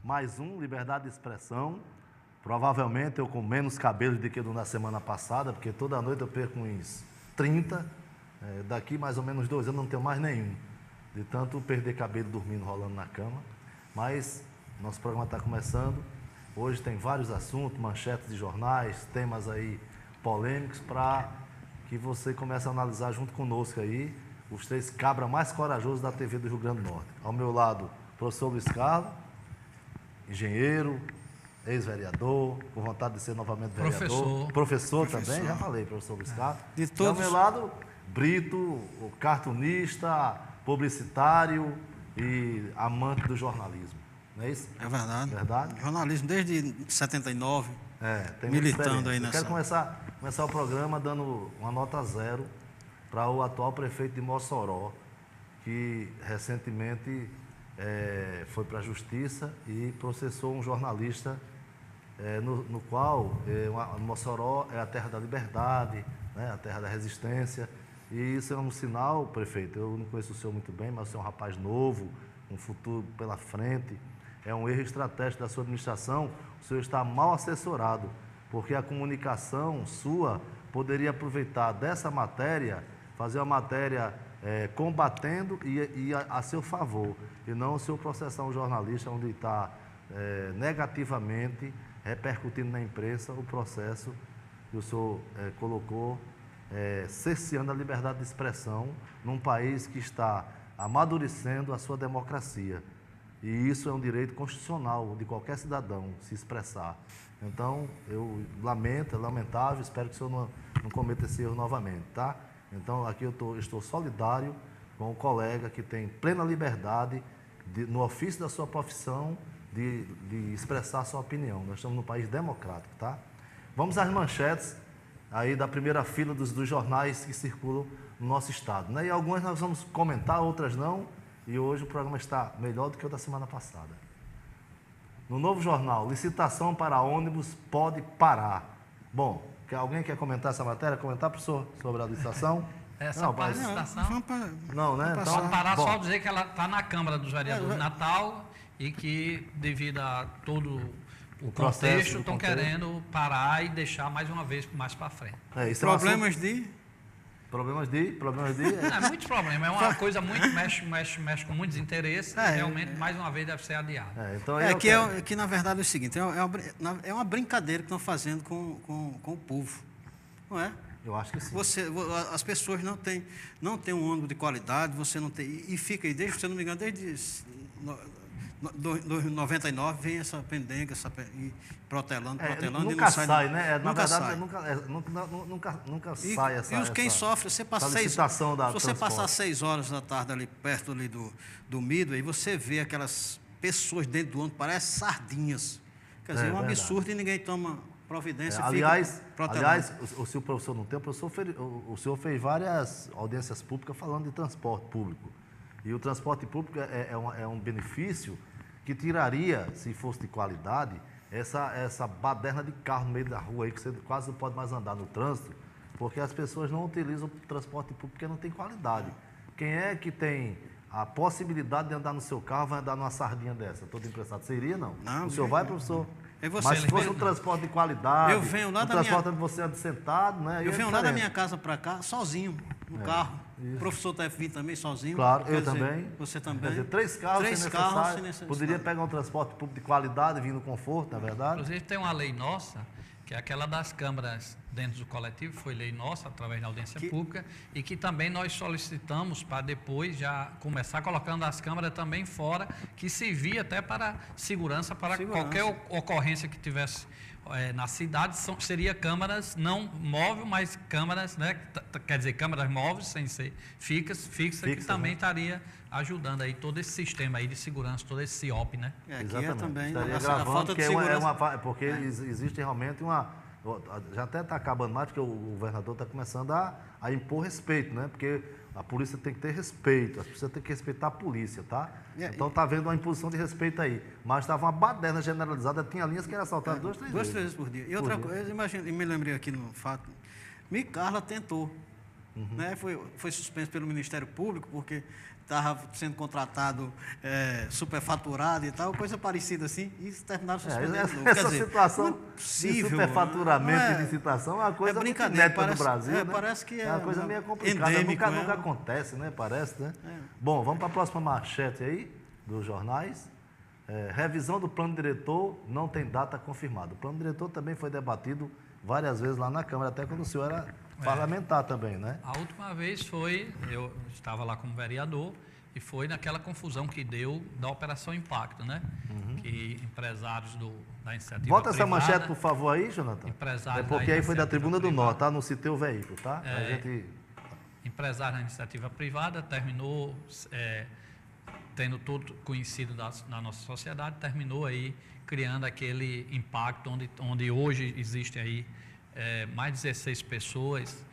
Mais um, liberdade de expressão. Provavelmente eu com menos cabelo do que na semana passada, porque toda noite eu perco uns 30. Daqui mais ou menos 2 anos não tenho mais nenhum. De tanto perder cabelo dormindo, rolando na cama. Mas nosso programa está começando. Hoje tem vários assuntos, manchetes de jornais, temas aí polêmicos, para que você comece a analisar junto conosco aí os 3 cabras mais corajosos da TV do Rio Grande do Norte. Ao meu lado, o professor Luiz Carlos, engenheiro, ex-vereador, com vontade de ser novamente vereador. Professor também, já falei, professor Luiz Carlos. De todos... Ao meu lado, Brito, o cartunista, publicitário e amante do jornalismo. Não é isso? É verdade. Verdade? Jornalismo desde 79, tem militando aí Eu nessa... quero começar o programa dando uma nota 0 para o atual prefeito de Mossoró, que recentemente... foi para a justiça e processou um jornalista no qual Mossoró é a terra da liberdade, né, a terra da resistência, e isso é um sinal, prefeito, eu não conheço o senhor muito bem, mas o senhor é um rapaz novo, um futuro pela frente, é um erro estratégico da sua administração, o senhor está mal assessorado, porque a comunicação sua poderia aproveitar dessa matéria, fazer uma matéria combatendo e a seu favor, e não o seu processar um jornalista onde está negativamente repercutindo na imprensa o processo que o senhor colocou, cerceando a liberdade de expressão num país que está amadurecendo a sua democracia. E isso é um direito constitucional de qualquer cidadão se expressar. Então, eu lamento, é lamentável, espero que o senhor não cometa esse erro novamente, tá? Então, aqui eu estou solidário com o colega que tem plena liberdade, no ofício da sua profissão, de expressar a sua opinião. Nós estamos num país democrático, tá? Vamos às manchetes aí da primeira fila dos jornais que circulam no nosso estado, né? E algumas nós vamos comentar, outras não, e hoje o programa está melhor do que o da semana passada. No Novo Jornal, licitação para ônibus pode parar. Bom, alguém quer comentar essa matéria? Comentar, professor, sobre a licitação? Essa licitação? Não, né? Então, pode parar, só dizer que ela está na Câmara dos Vereadores de Natal e que, devido a todo o contexto, estão querendo parar e deixar mais uma vez mais para frente. Problemas de... Muitos problemas. É uma coisa muito... mexe com muitos interesses. Realmente, mais uma vez, deve ser adiado. Que, na verdade, é o seguinte. É uma brincadeira que estão fazendo com o povo. Não é? Eu acho que sim. As pessoas não têm um ônibus de qualidade, você não tem... E fica aí, se eu não me engano, desde 99 vem essa pendenga, protelando e não sai, né? Nunca sai. Nunca sai essa... E quem sofre, você passa passar 6 horas da tarde ali perto ali do Midway, você vê aquelas pessoas dentro do ônibus, parecem sardinhas. Quer dizer, é um absurdo e ninguém toma providência. Aliás, se o professor não tem, o senhor fez várias audiências públicas falando de transporte público. E o transporte público é um benefício que tiraria, se fosse de qualidade, essa baderna de carro no meio da rua aí, que você quase não pode mais andar no trânsito, porque as pessoas não utilizam o transporte público porque não tem qualidade. Quem é que tem a possibilidade de andar no seu carro, vai andar numa sardinha dessa, todo emprestado? Você iria, não? O senhor vai, professor? Mas se fosse um transporte de qualidade, transporte onde você anda sentado, né? Eu venho lá da minha casa para cá, sozinho, no carro. Isso. O professor deve vir também sozinho. Claro, eu também. Você também. Quer dizer, 3 carros sem necessário. Poderia pegar um transporte público de qualidade, vindo conforto, na verdade. Inclusive, tem uma lei nossa, que é aquela das câmaras dentro do coletivo, foi lei nossa, através da audiência pública, e que também nós solicitamos para depois já começar colocando as câmaras também fora, que servia até para segurança, qualquer ocorrência que tivesse na cidade seria câmaras não móveis, mas câmaras, né? Quer dizer, câmaras móveis sem ser fixa que também estaria ajudando aí todo esse sistema aí de segurança, todo esse CIOP, né? Exatamente. Também estaria gravando, falta de segurança. Porque existe realmente já até está acabando mais, porque o governador está começando a impor respeito, né? Porque a polícia tem que ter respeito, a polícia tem que respeitar a polícia, tá? Então está havendo uma imposição de respeito aí. Mas estava uma baderna generalizada, tinha linhas que eram assaltadas 2, 3 vezes. 2, 3 vezes por dia. E outra coisa, eu me lembrei aqui no fato, Carla tentou, né? Foi suspenso pelo Ministério Público, porque estava sendo contratado superfaturado e tal, coisa parecida assim, e terminaram suspendendo. Essa situação de superfaturamento e licitação é uma coisa muito inédita no Brasil, né? Parece que é uma coisa meio complicada, nunca acontece, né? Parece, né? Bom, vamos para a próxima manchete aí, dos jornais. Revisão do plano diretor não tem data confirmada. O plano diretor também foi debatido várias vezes lá na Câmara, até quando o senhor era parlamentar também, né? A última vez eu estava lá como vereador, e foi naquela confusão que deu da Operação Impacto, né? Que empresários da iniciativa Bota privada... essa manchete, por favor, aí, Jonathan. Porque aí foi da Tribuna do Norte, tá? Não citei o veículo, tá? Empresário da iniciativa privada terminou... tendo tudo conhecido da nossa sociedade, terminou aí criando aquele impacto onde hoje existe aí mais de 16 pessoas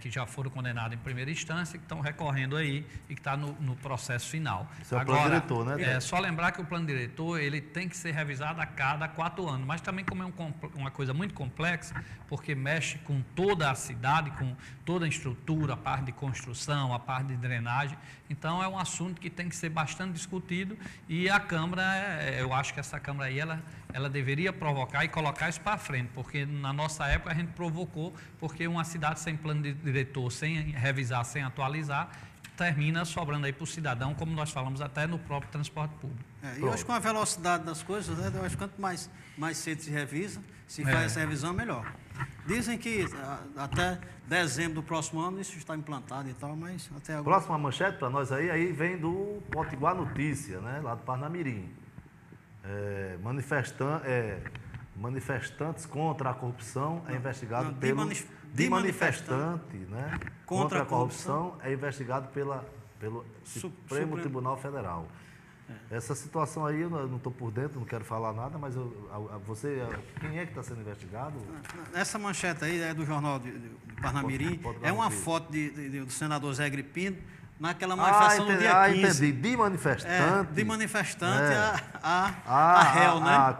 que já foram condenadas em primeira instância, que estão recorrendo aí e que está no processo final. Isso é o plano diretor, né? Só lembrar que o plano diretor ele tem que ser revisado a cada 4 anos, mas também como é uma coisa muito complexa, porque mexe com toda a cidade, com toda a estrutura, a parte de construção, a parte de drenagem, então é um assunto que tem que ser bastante discutido, e a Câmara, eu acho que essa Câmara aí, ela deveria provocar e colocar isso para frente, porque na nossa época a gente provocou, porque uma cidade sem plano de diretor, sem revisar, sem atualizar, termina sobrando aí para o cidadão, como nós falamos até no próprio transporte público. E eu acho que com a velocidade das coisas, né, eu acho que quanto mais cedo se revisa, se faz essa revisão, melhor. Dizem que até dezembro do próximo ano isso está implantado e tal, mas até agora... Próxima manchete para nós aí vem do Potiguar Notícia, né, lá do Parnamirim. Manifestantes contra a corrupção é investigado pelo... De manifestante, né? Contra a corrupção é investigado pelo Supremo Tribunal Federal. Essa situação aí, eu não estou por dentro, não quero falar nada, mas quem é que está sendo investigado? Essa manchete aí é do jornal de Parnamirim, é uma foto do senador Zé Agripino, naquela manifestação do dia 15. Entendi. De manifestante. De manifestante a réu, né?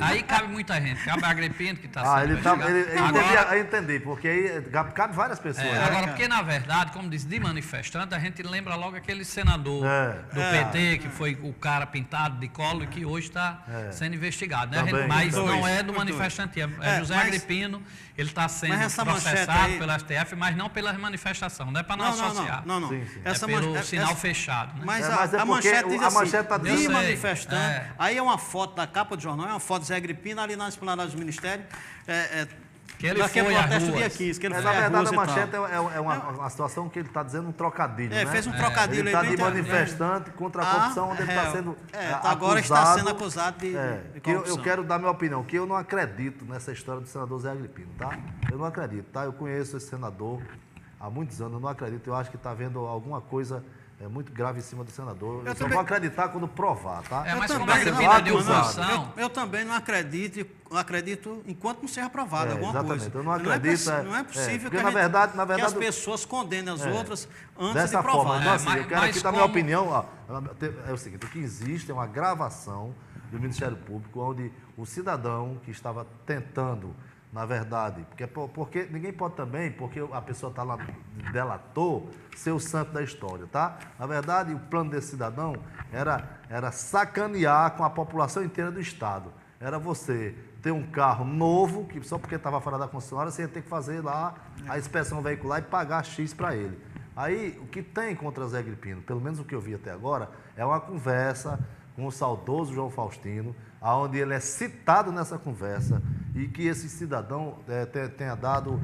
Aí cabe muita gente. Cabe a Agripino, que está sendo investigado. Entendi, porque aí cabe várias pessoas. Agora, porque na verdade, como diz, de manifestante, a gente lembra logo aquele senador do PT, que foi o cara pintado de colo e que hoje está sendo investigado. Né? Mas não é do manifestante, é José Agripino. Ele está sendo processado pelo STF, mas não pela manifestação, não é para não associar. Não. Sim. Pelo sinal fechado. Né? Mas a manchete diz assim, de manifestante, aí é uma foto da capa do jornal, é uma foto de Zé Agripino ali na esplanada dos ministérios, que ele foi às ruas. Dia 15, que ele na verdade, a manchete é uma situação que ele está dizendo um trocadilho, né? Fez um trocadilho. Ele está de manifestante contra a corrupção, onde ele está sendo agora está sendo acusado de corrupção. Eu quero dar minha opinião, que eu não acredito nessa história do senador Zé Agripino, tá? Eu não acredito, tá? Eu conheço esse senador há muitos anos, eu não acredito. Eu acho que está havendo alguma coisa muito grave em cima do senador. Eu só vou acreditar quando provar, tá? Mas como a Agripino é de oposição... Eu também não acredito enquanto não seja aprovado alguma exatamente. coisa. Eu não acredito. Não é possível que as pessoas condenem as outras antes dessa de provar. Forma. Então, assim, eu quero aqui dar minha opinião. É o seguinte, o que existe é uma gravação do Ministério Público, onde o cidadão que estava tentando, na verdade, porque ninguém pode também, porque a pessoa está lá, delator, ser o santo da história, tá? Na verdade, o plano desse cidadão era sacanear com a população inteira do Estado. Era você ter um carro novo, que só porque estava fora da concessionária, você ia ter que fazer lá a inspeção veicular e pagar X para ele. Aí, o que tem contra Zé Agripino, pelo menos o que eu vi até agora, é uma conversa com o saudoso João Faustino, onde ele é citado nessa conversa e que esse cidadão tenha dado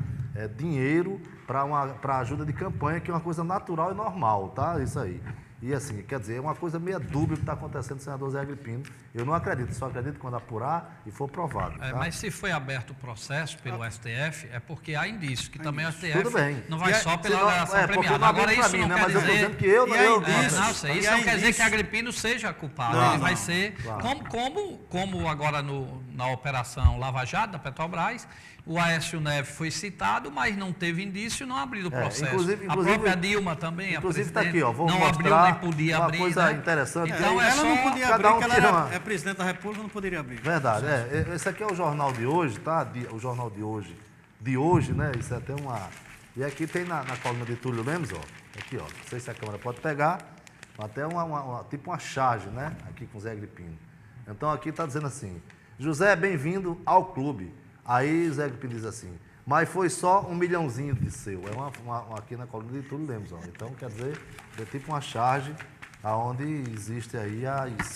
dinheiro para ajuda de campanha, que é uma coisa natural e normal, tá? Isso aí. E assim, quer dizer, é uma coisa meio dúbia que está acontecendo com o senador Zé Agripino. Eu não acredito, só acredito quando apurar e for provado. Tá? Mas se foi aberto o processo pelo STF, é porque há indício que também o STF tudo bem. não vai só pela alegação premiada. Agora isso não quer dizer que eu isso não quer dizer que Agripino seja culpado. Ele vai ser, como agora na operação Lava Jato da Petrobras, o Aécio Neves foi citado, mas não teve indício, não abriu o processo. Inclusive, a própria Dilma também, inclusive está aqui, ó, vou não mostrar abriu nem podia uma abrir. Coisa interessante. Então ela não podia abrir, porque ela é presidente da República, não poderia abrir. Verdade, esse aqui é o jornal de hoje, tá? O jornal de hoje, né? Isso é até uma... E aqui tem na coluna de Túlio Lemos, ó, aqui, ó, não sei se a câmera pode pegar, até tipo uma charge, né? Aqui com o Zé Agripino. Então aqui está dizendo assim, José, bem-vindo ao clube. Aí Zé Agripino diz assim, mas foi só 1 milhãozinho de seu. É aqui na coluna de Túlio Lemos, ó. Então, quer dizer, é tipo uma charge aonde existe aí,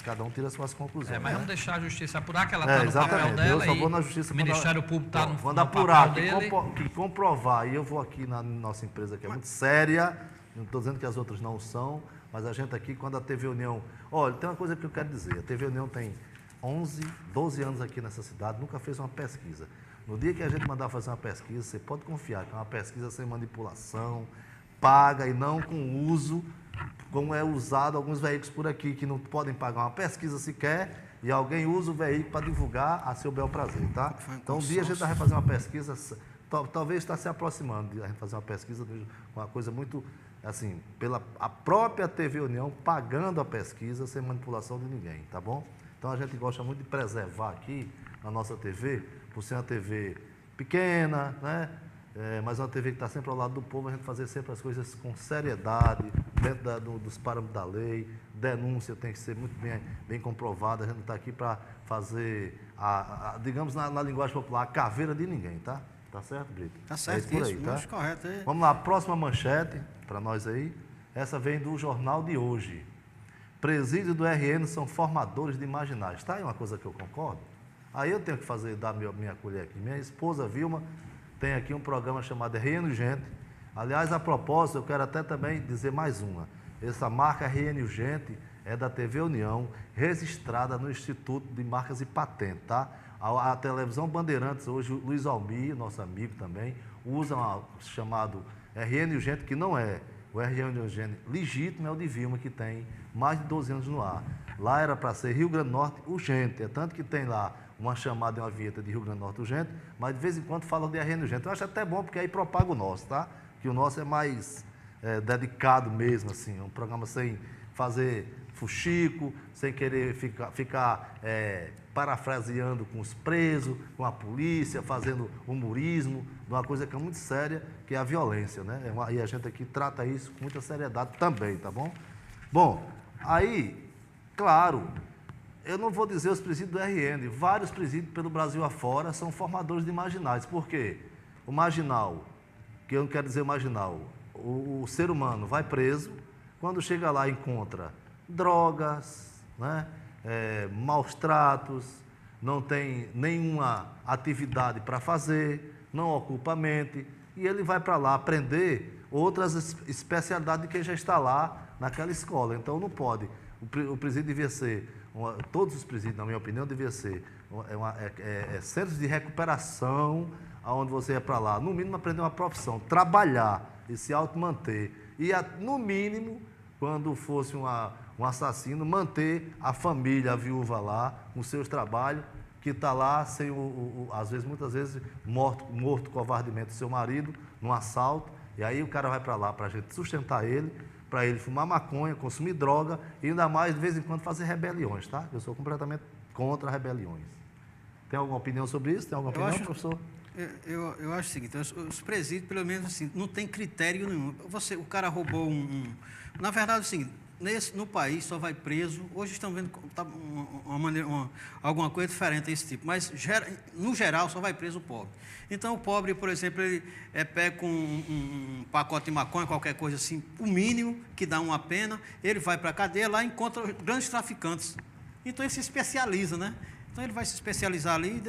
cada um tira suas conclusões. Mas né? vamos deixar a justiça apurar, que ela está no papel dela. Eu só vou na justiça o Ministério Público está no quando apurar, papel dele. que comprovar, e eu vou aqui na nossa empresa, que é muito séria, não estou dizendo que as outras não são, mas a gente aqui, quando a TV União... Olha, tem uma coisa que eu quero dizer, a TV União tem 12 anos aqui nessa cidade, nunca fez uma pesquisa. No dia que a gente mandar fazer uma pesquisa, você pode confiar que é uma pesquisa sem manipulação, paga e não com uso, como é usado alguns veículos por aqui, que não podem pagar uma pesquisa sequer, e alguém usa o veículo para divulgar a seu bel prazer, tá? Então, um dia a gente vai fazer uma pesquisa, talvez está se aproximando de a gente fazer uma pesquisa, uma coisa muito, assim, pela a própria TV União pagando a pesquisa sem manipulação de ninguém, tá bom? Então, a gente gosta muito de preservar aqui na nossa TV, por ser uma TV pequena, né? Mas uma TV que está sempre ao lado do povo, a gente fazer sempre as coisas com seriedade, dentro dos parâmetros da lei, denúncia tem que ser muito bem comprovada, a gente não está aqui para fazer, digamos na linguagem popular, a caveira de ninguém, tá? Tá certo, Brito? Tá certo, por aí, tá? Acho correto. Vamos lá, próxima manchete para nós aí, essa vem do jornal de hoje. Presídio do RN são formadores de marginais. Tá aí uma coisa que eu concordo? Aí eu tenho que dar minha colher aqui. Minha esposa, Vilma, tem aqui um programa chamado RN Urgente. Aliás, a propósito, eu quero até também dizer mais uma. Essa marca RN Urgente é da TV União, registrada no Instituto de Marcas e Patentes, tá? A televisão Bandeirantes, hoje, o Luiz Almir, nosso amigo também, usa o chamado RN Urgente, que não é o RN Urgente legítimo, é o de Vilma, que tem mais de 12 anos no ar. Lá era para ser Rio Grande do Norte Urgente, é tanto que tem lá uma chamada e uma vinheta de Rio Grande do Norte Urgente, mas de vez em quando falam de RN Urgente. Eu acho até bom, porque aí propaga o nosso, tá? Que o nosso é mais dedicado mesmo, assim, um programa sem fazer fuxico, sem querer ficar parafraseando com os presos, com a polícia, fazendo humorismo, de uma coisa que é muito séria, que é a violência, né? E a gente aqui trata isso com muita seriedade também, tá bom? Bom, aí, claro, eu não vou dizer os presídios do RN, vários presídios pelo Brasil afora são formadores de marginais. Por quê? O marginal, que eu não quero dizer marginal, o ser humano vai preso, quando chega lá encontra drogas, né? Maus tratos, não tem nenhuma atividade para fazer, não ocupa a mente, e ele vai para lá aprender outras especialidades de quem já está lá naquela escola. Então não pode. O presídio devia ser, todos os presídios, na minha opinião, devia ser centros de recuperação, onde você ia para lá, no mínimo aprender uma profissão, trabalhar e se automanter. E, no mínimo, quando fosse um assassino, manter a família, a viúva lá, com seus trabalhos, que está lá, sem às vezes, muitas vezes, morto covardemente o seu marido, num assalto, e aí o cara vai para lá para a gente sustentar ele, para ele fumar maconha, consumir droga, e ainda mais, de vez em quando, fazer rebeliões, tá? Eu sou completamente contra rebeliões. Tem alguma opinião sobre isso? Tem alguma opinião, professor? Eu acho o seguinte, os presídios, pelo menos assim, não tem critério nenhum. O cara roubou Na verdade, assim, no país só vai preso, hoje estão vendo alguma coisa diferente desse tipo, mas no geral só vai preso o pobre. Então o pobre, por exemplo, ele pega com um pacote de maconha, qualquer coisa assim, o mínimo, que dá uma pena, ele vai para a cadeia, lá encontra grandes traficantes. Então ele se especializa, né? Então ele vai se especializar ali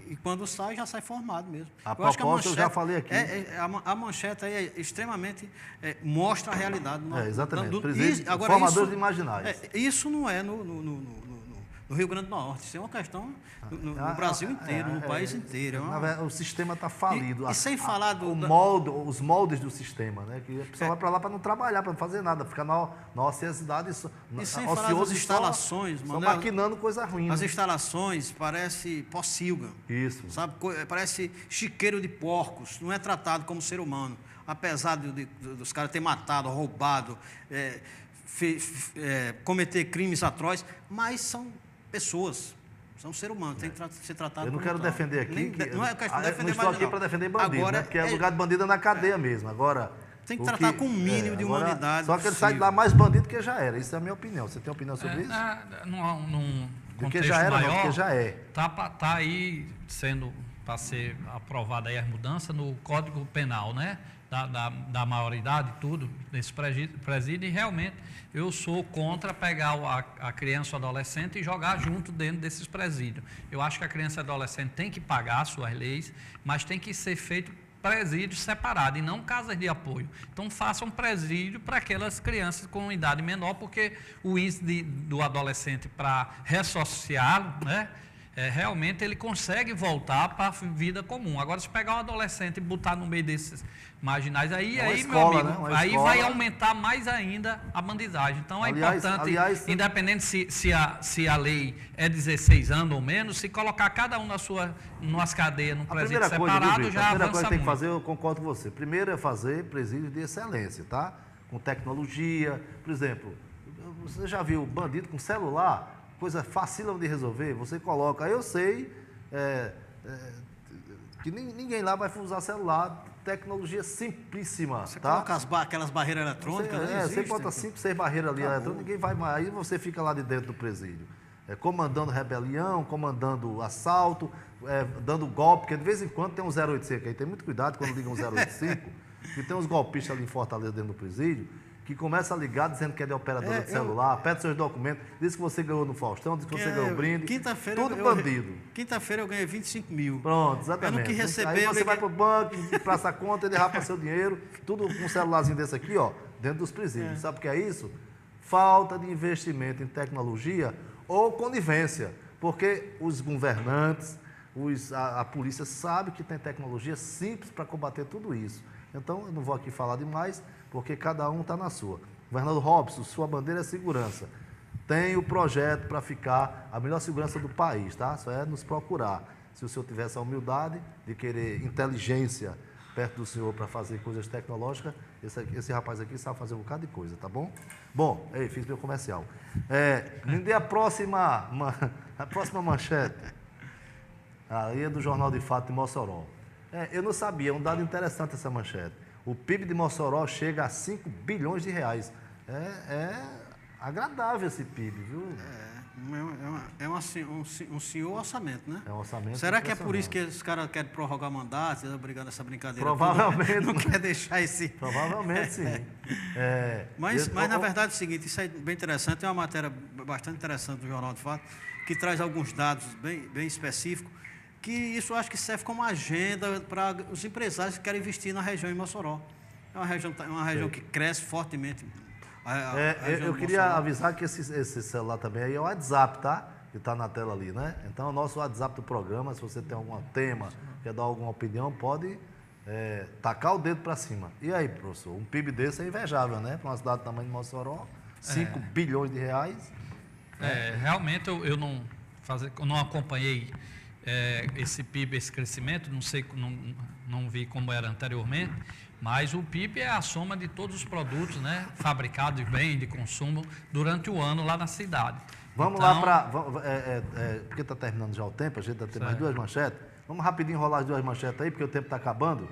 e quando sai, já sai formado mesmo. A proposta eu já falei aqui. A manchete aí é extremamente mostra a realidade. Exatamente. Formadores imaginários. Isso não é no Rio Grande do Norte, isso é uma questão no Brasil inteiro, no país inteiro. O sistema está falido. E sem falar os moldes do sistema, né? Que a pessoa vai para lá para não trabalhar, para não fazer nada, ficar na ociosidade, e sem falar das instalações, só maquinando coisa ruim. As instalações parece pocilga. Isso. Sabe? Parece chiqueiro de porcos, não é tratado como ser humano. Apesar dos caras terem matado, roubado, cometer crimes atrozes, mas são pessoas, são ser humano, tem que ser tratado. Eu não quero defender aqui, não é questão de defender, não estou aqui para defender bandido, agora, né? Porque é lugar de bandido é na cadeia mesmo. Agora tem que tratar com o mínimo de humanidade. Só que ele sai de lá mais bandido que já era. Isso é a minha opinião. Você tem opinião sobre isso? Num porque já era, maior, não, porque já é. Tá aí sendo para ser aprovada aí as mudanças no Código Penal, né? Da maioridade, tudo, nesse presídio, e realmente eu sou contra pegar a criança ou adolescente e jogar junto dentro desses presídios. Eu acho que a criança e adolescente tem que pagar suas leis, mas tem que ser feito presídios separados e não casas de apoio. Então façam presídio para aquelas crianças com idade menor, porque o índice do adolescente para ressociá-lo, né? Realmente ele consegue voltar para a vida comum. Agora, se pegar um adolescente e botar no meio desses marginais, aí escola, meu amigo, né? aí vai aumentar mais ainda a bandidagem. Então, é importante, independente se a lei é 16 anos ou menos, se colocar cada um nas cadeias, num presídio separado, já avança muito. A primeira coisa que tem que fazer, eu concordo com você. Primeiro é fazer presídio de excelência, tá? Com tecnologia. Por exemplo, você já viu bandido com celular? Coisa facílima de resolver, você coloca, eu sei que ninguém lá vai usar celular, tecnologia simplíssima. Você tá? coloca aquelas barreiras eletrônicas, você bota 5, 6 barreiras ali eletrônicas, ninguém vai mais, aí você fica lá de dentro do presídio, comandando rebelião, comandando assalto, dando golpe, porque de vez em quando tem um 085 aí, tem muito cuidado quando liga um 085, que tem uns golpistas ali em Fortaleza dentro do presídio, que começa a ligar dizendo que é de operadora de celular, pede seus documentos, diz que você ganhou no Faustão, diz que você ganhou brinde, tudo bandido. Quinta-feira eu ganhei 25 mil. Pronto, exatamente. Eu não quis receber. Aí você vai para o banco, passa a conta, ele rapa seu dinheiro, tudo com um celularzinho desse aqui, ó, dentro dos presídios. Sabe o que é isso? Falta de investimento em tecnologia ou conivência, porque os governantes, a polícia sabe que tem tecnologia simples para combater tudo isso. Então, eu não vou aqui falar demais, porque cada um está na sua. Governador Robson, sua bandeira é segurança. Tem o projeto para ficar a melhor segurança do país, tá? Só é nos procurar. Se o senhor tivesse a humildade de querer inteligência perto do senhor para fazer coisas tecnológicas, esse rapaz aqui sabe fazer um bocado de coisa, tá bom? Bom, fiz meu comercial. Me dê a próxima manchete. Aí é do Jornal de Fato de Mossoró. Eu não sabia, é um dado interessante essa manchete. O PIB de Mossoró chega a 5 bilhões de reais. É agradável esse PIB, viu? Um senhor orçamento, né? É um orçamento. Será que é por isso que os caras querem prorrogar mandato, brigando nessa brincadeira? Provavelmente. Não quer deixar esse... Provavelmente, sim. Mas na verdade é o seguinte, isso é bem interessante, é uma matéria bastante interessante do Jornal de Fato, que traz alguns dados bem específicos, que isso eu acho que serve como agenda para os empresários que querem investir na região em Mossoró. É uma região que cresce fortemente. Eu queria avisar que esse celular também aí é o WhatsApp, tá? Que está na tela ali, né? Então, o nosso WhatsApp do programa, se você tem algum tema, quer dar alguma opinião, pode tacar o dedo para cima. E aí, professor, um PIB desse é invejável, né? Para uma cidade do tamanho de Mossoró, 5 bilhões de reais. Realmente, eu não acompanhei esse PIB, esse crescimento, não vi como era anteriormente, mas o PIB é a soma de todos os produtos, né, fabricados de bem, de consumo, durante o ano lá na cidade. Vamos lá para... porque está terminando já o tempo, a gente vai ter mais 2 manchetes. Vamos rapidinho rolar as 2 manchetes aí, porque o tempo está acabando.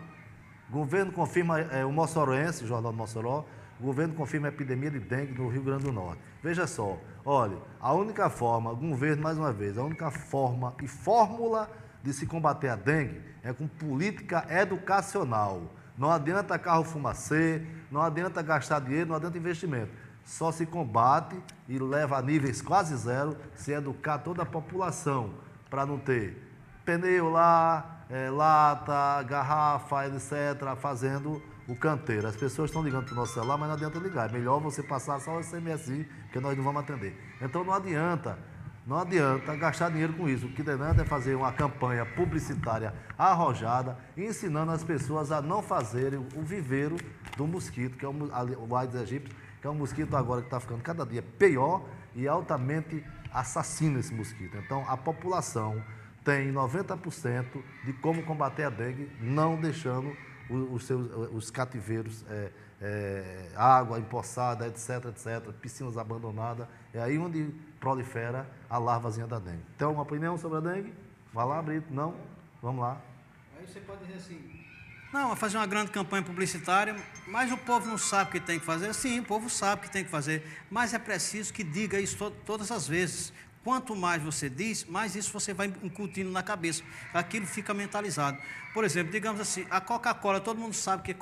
Governo confirma, o Mossoroense, Jornal do Mossoró, o governo confirma a epidemia de dengue no Rio Grande do Norte. Veja só, olha, a única forma, o governo, mais uma vez, a única forma e fórmula de se combater a dengue é com política educacional. Não adianta carro fumacê, não adianta gastar dinheiro, não adianta investimento. Só se combate e leva a níveis quase zero se educar toda a população. para não ter pneu lá, lata, garrafa, etc., fazendo o canteiro. As pessoas estão ligando para o nosso celular, mas não adianta ligar. É melhor você passar só o SMS, porque nós não vamos atender. Então não adianta gastar dinheiro com isso. O que adianta é fazer uma campanha publicitária arrojada, ensinando as pessoas a não fazerem o viveiro do mosquito, que é o Aedes aegypti, que é um mosquito agora que está ficando cada dia pior e altamente assassino esse mosquito. Então a população tem 90% de como combater a dengue, não deixando os cativeiros, água empoçada, etc., piscinas abandonadas, é aí onde prolifera a larvazinha da dengue. Então, uma opinião sobre a dengue? Vai lá, Brito. Não? Vamos lá. Aí você pode dizer assim, não, vai fazer uma grande campanha publicitária, mas o povo não sabe o que tem que fazer. Sim, o povo sabe o que tem que fazer, mas é preciso que diga isso todas as vezes. Quanto mais você diz, mais isso você vai incutindo na cabeça. Aquilo fica mentalizado. Por exemplo, digamos assim, a Coca-Cola, todo mundo sabe que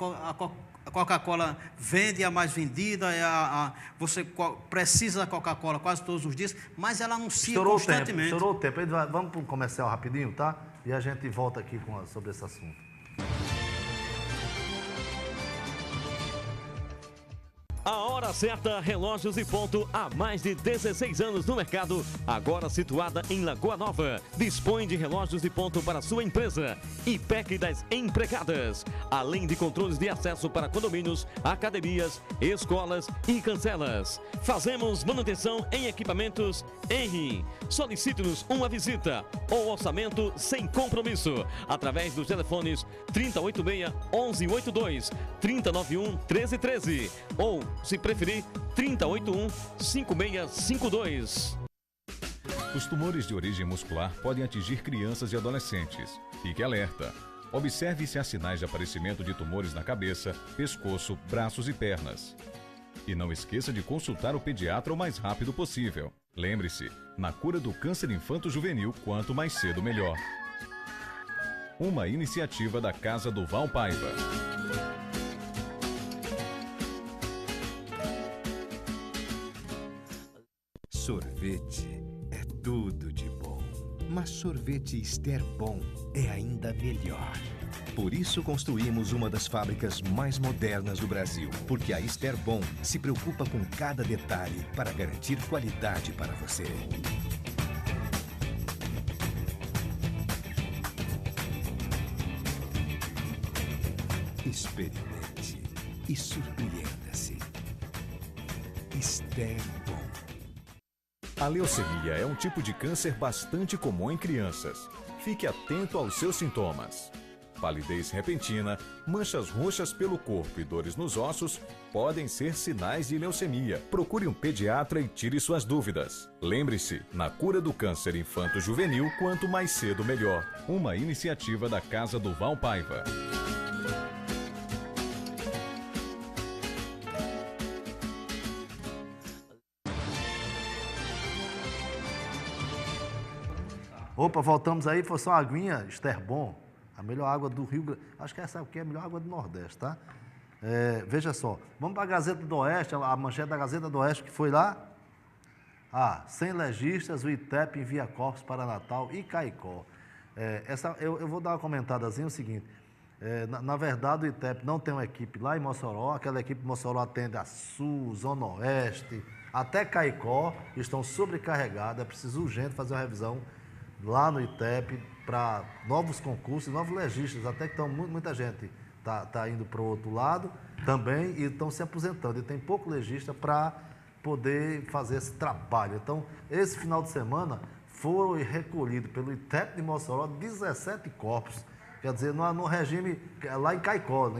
a Coca-Cola vende, é a mais vendida, você precisa da Coca-Cola quase todos os dias, mas ela anuncia constantemente. Estourou o tempo. Vamos para um comercial rapidinho, tá? E a gente volta aqui sobre esse assunto. A hora certa, relógios e ponto, há mais de 16 anos no mercado, agora situada em Lagoa Nova. Dispõe de relógios de ponto para sua empresa e PEC das empregadas, além de controles de acesso para condomínios, academias, escolas e cancelas. Fazemos manutenção em equipamentos Henry. Solicite-nos uma visita ou orçamento sem compromisso, através dos telefones 3086-1182, 3091-1313 ou, se preferir, 3081-5652. Os tumores de origem muscular podem atingir crianças e adolescentes. Fique alerta. Observe se há sinais de aparecimento de tumores na cabeça, pescoço, braços e pernas. E não esqueça de consultar o pediatra o mais rápido possível. Lembre-se, na cura do câncer infanto-juvenil, quanto mais cedo melhor. Uma iniciativa da Casa do Val Paiva. Sorvete é tudo de bom, mas sorvete Ester Bom é ainda melhor. Por isso construímos uma das fábricas mais modernas do Brasil, porque a Ester Bom se preocupa com cada detalhe para garantir qualidade para você. Experimente e surpreenda-se. Ester Bom. A leucemia é um tipo de câncer bastante comum em crianças. Fique atento aos seus sintomas. Palidez repentina, manchas roxas pelo corpo e dores nos ossos podem ser sinais de leucemia. Procure um pediatra e tire suas dúvidas. Lembre-se, na cura do câncer infanto-juvenil, quanto mais cedo melhor. Uma iniciativa da Casa do Val Paiva. Opa, voltamos aí, foi só uma aguinha, Ester Bom, a melhor água do Rio Grande. Acho que essa aqui é a melhor água do Nordeste, tá? Veja só, vamos para a Gazeta do Oeste, a manchete da Gazeta do Oeste que foi lá. Sem legistas, o ITEP envia corpos para Natal e Caicó. Eu vou dar uma comentadazinha, o seguinte, na verdade o ITEP não tem uma equipe lá em Mossoró, aquela equipe de Mossoró atende a Sul, Zona Oeste, até Caicó, estão sobrecarregadas, é preciso urgente fazer uma revisão lá no ITEP para novos concursos, novos legistas, até que muita gente está indo para o outro lado também e estão se aposentando. E tem pouco legista para poder fazer esse trabalho. Então, esse final de semana foram recolhidos pelo ITEP de Mossoró 17 corpos, quer dizer, no regime, lá em Caicó,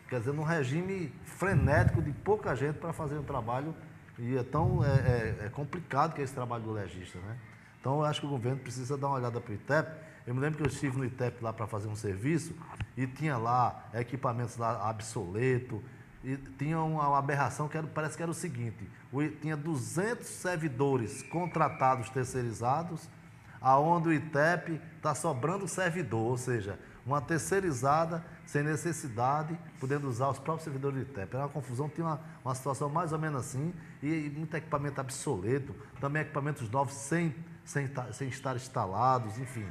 quer dizer, num regime frenético de pouca gente para fazer o trabalho. E então é complicado que é esse trabalho do legista, né? Então, eu acho que o governo precisa dar uma olhada para o ITEP. Eu me lembro que eu estive no ITEP lá para fazer um serviço e tinha lá equipamentos lá obsoletos e tinha uma aberração que parece que era o seguinte, tinha 200 servidores contratados terceirizados, aonde o ITEP está sobrando servidor, ou seja, uma terceirizada sem necessidade, podendo usar os próprios servidores do ITEP. Era uma confusão, tinha uma situação mais ou menos assim, e muito equipamento obsoleto, também equipamentos novos sem sem estar instalados, enfim.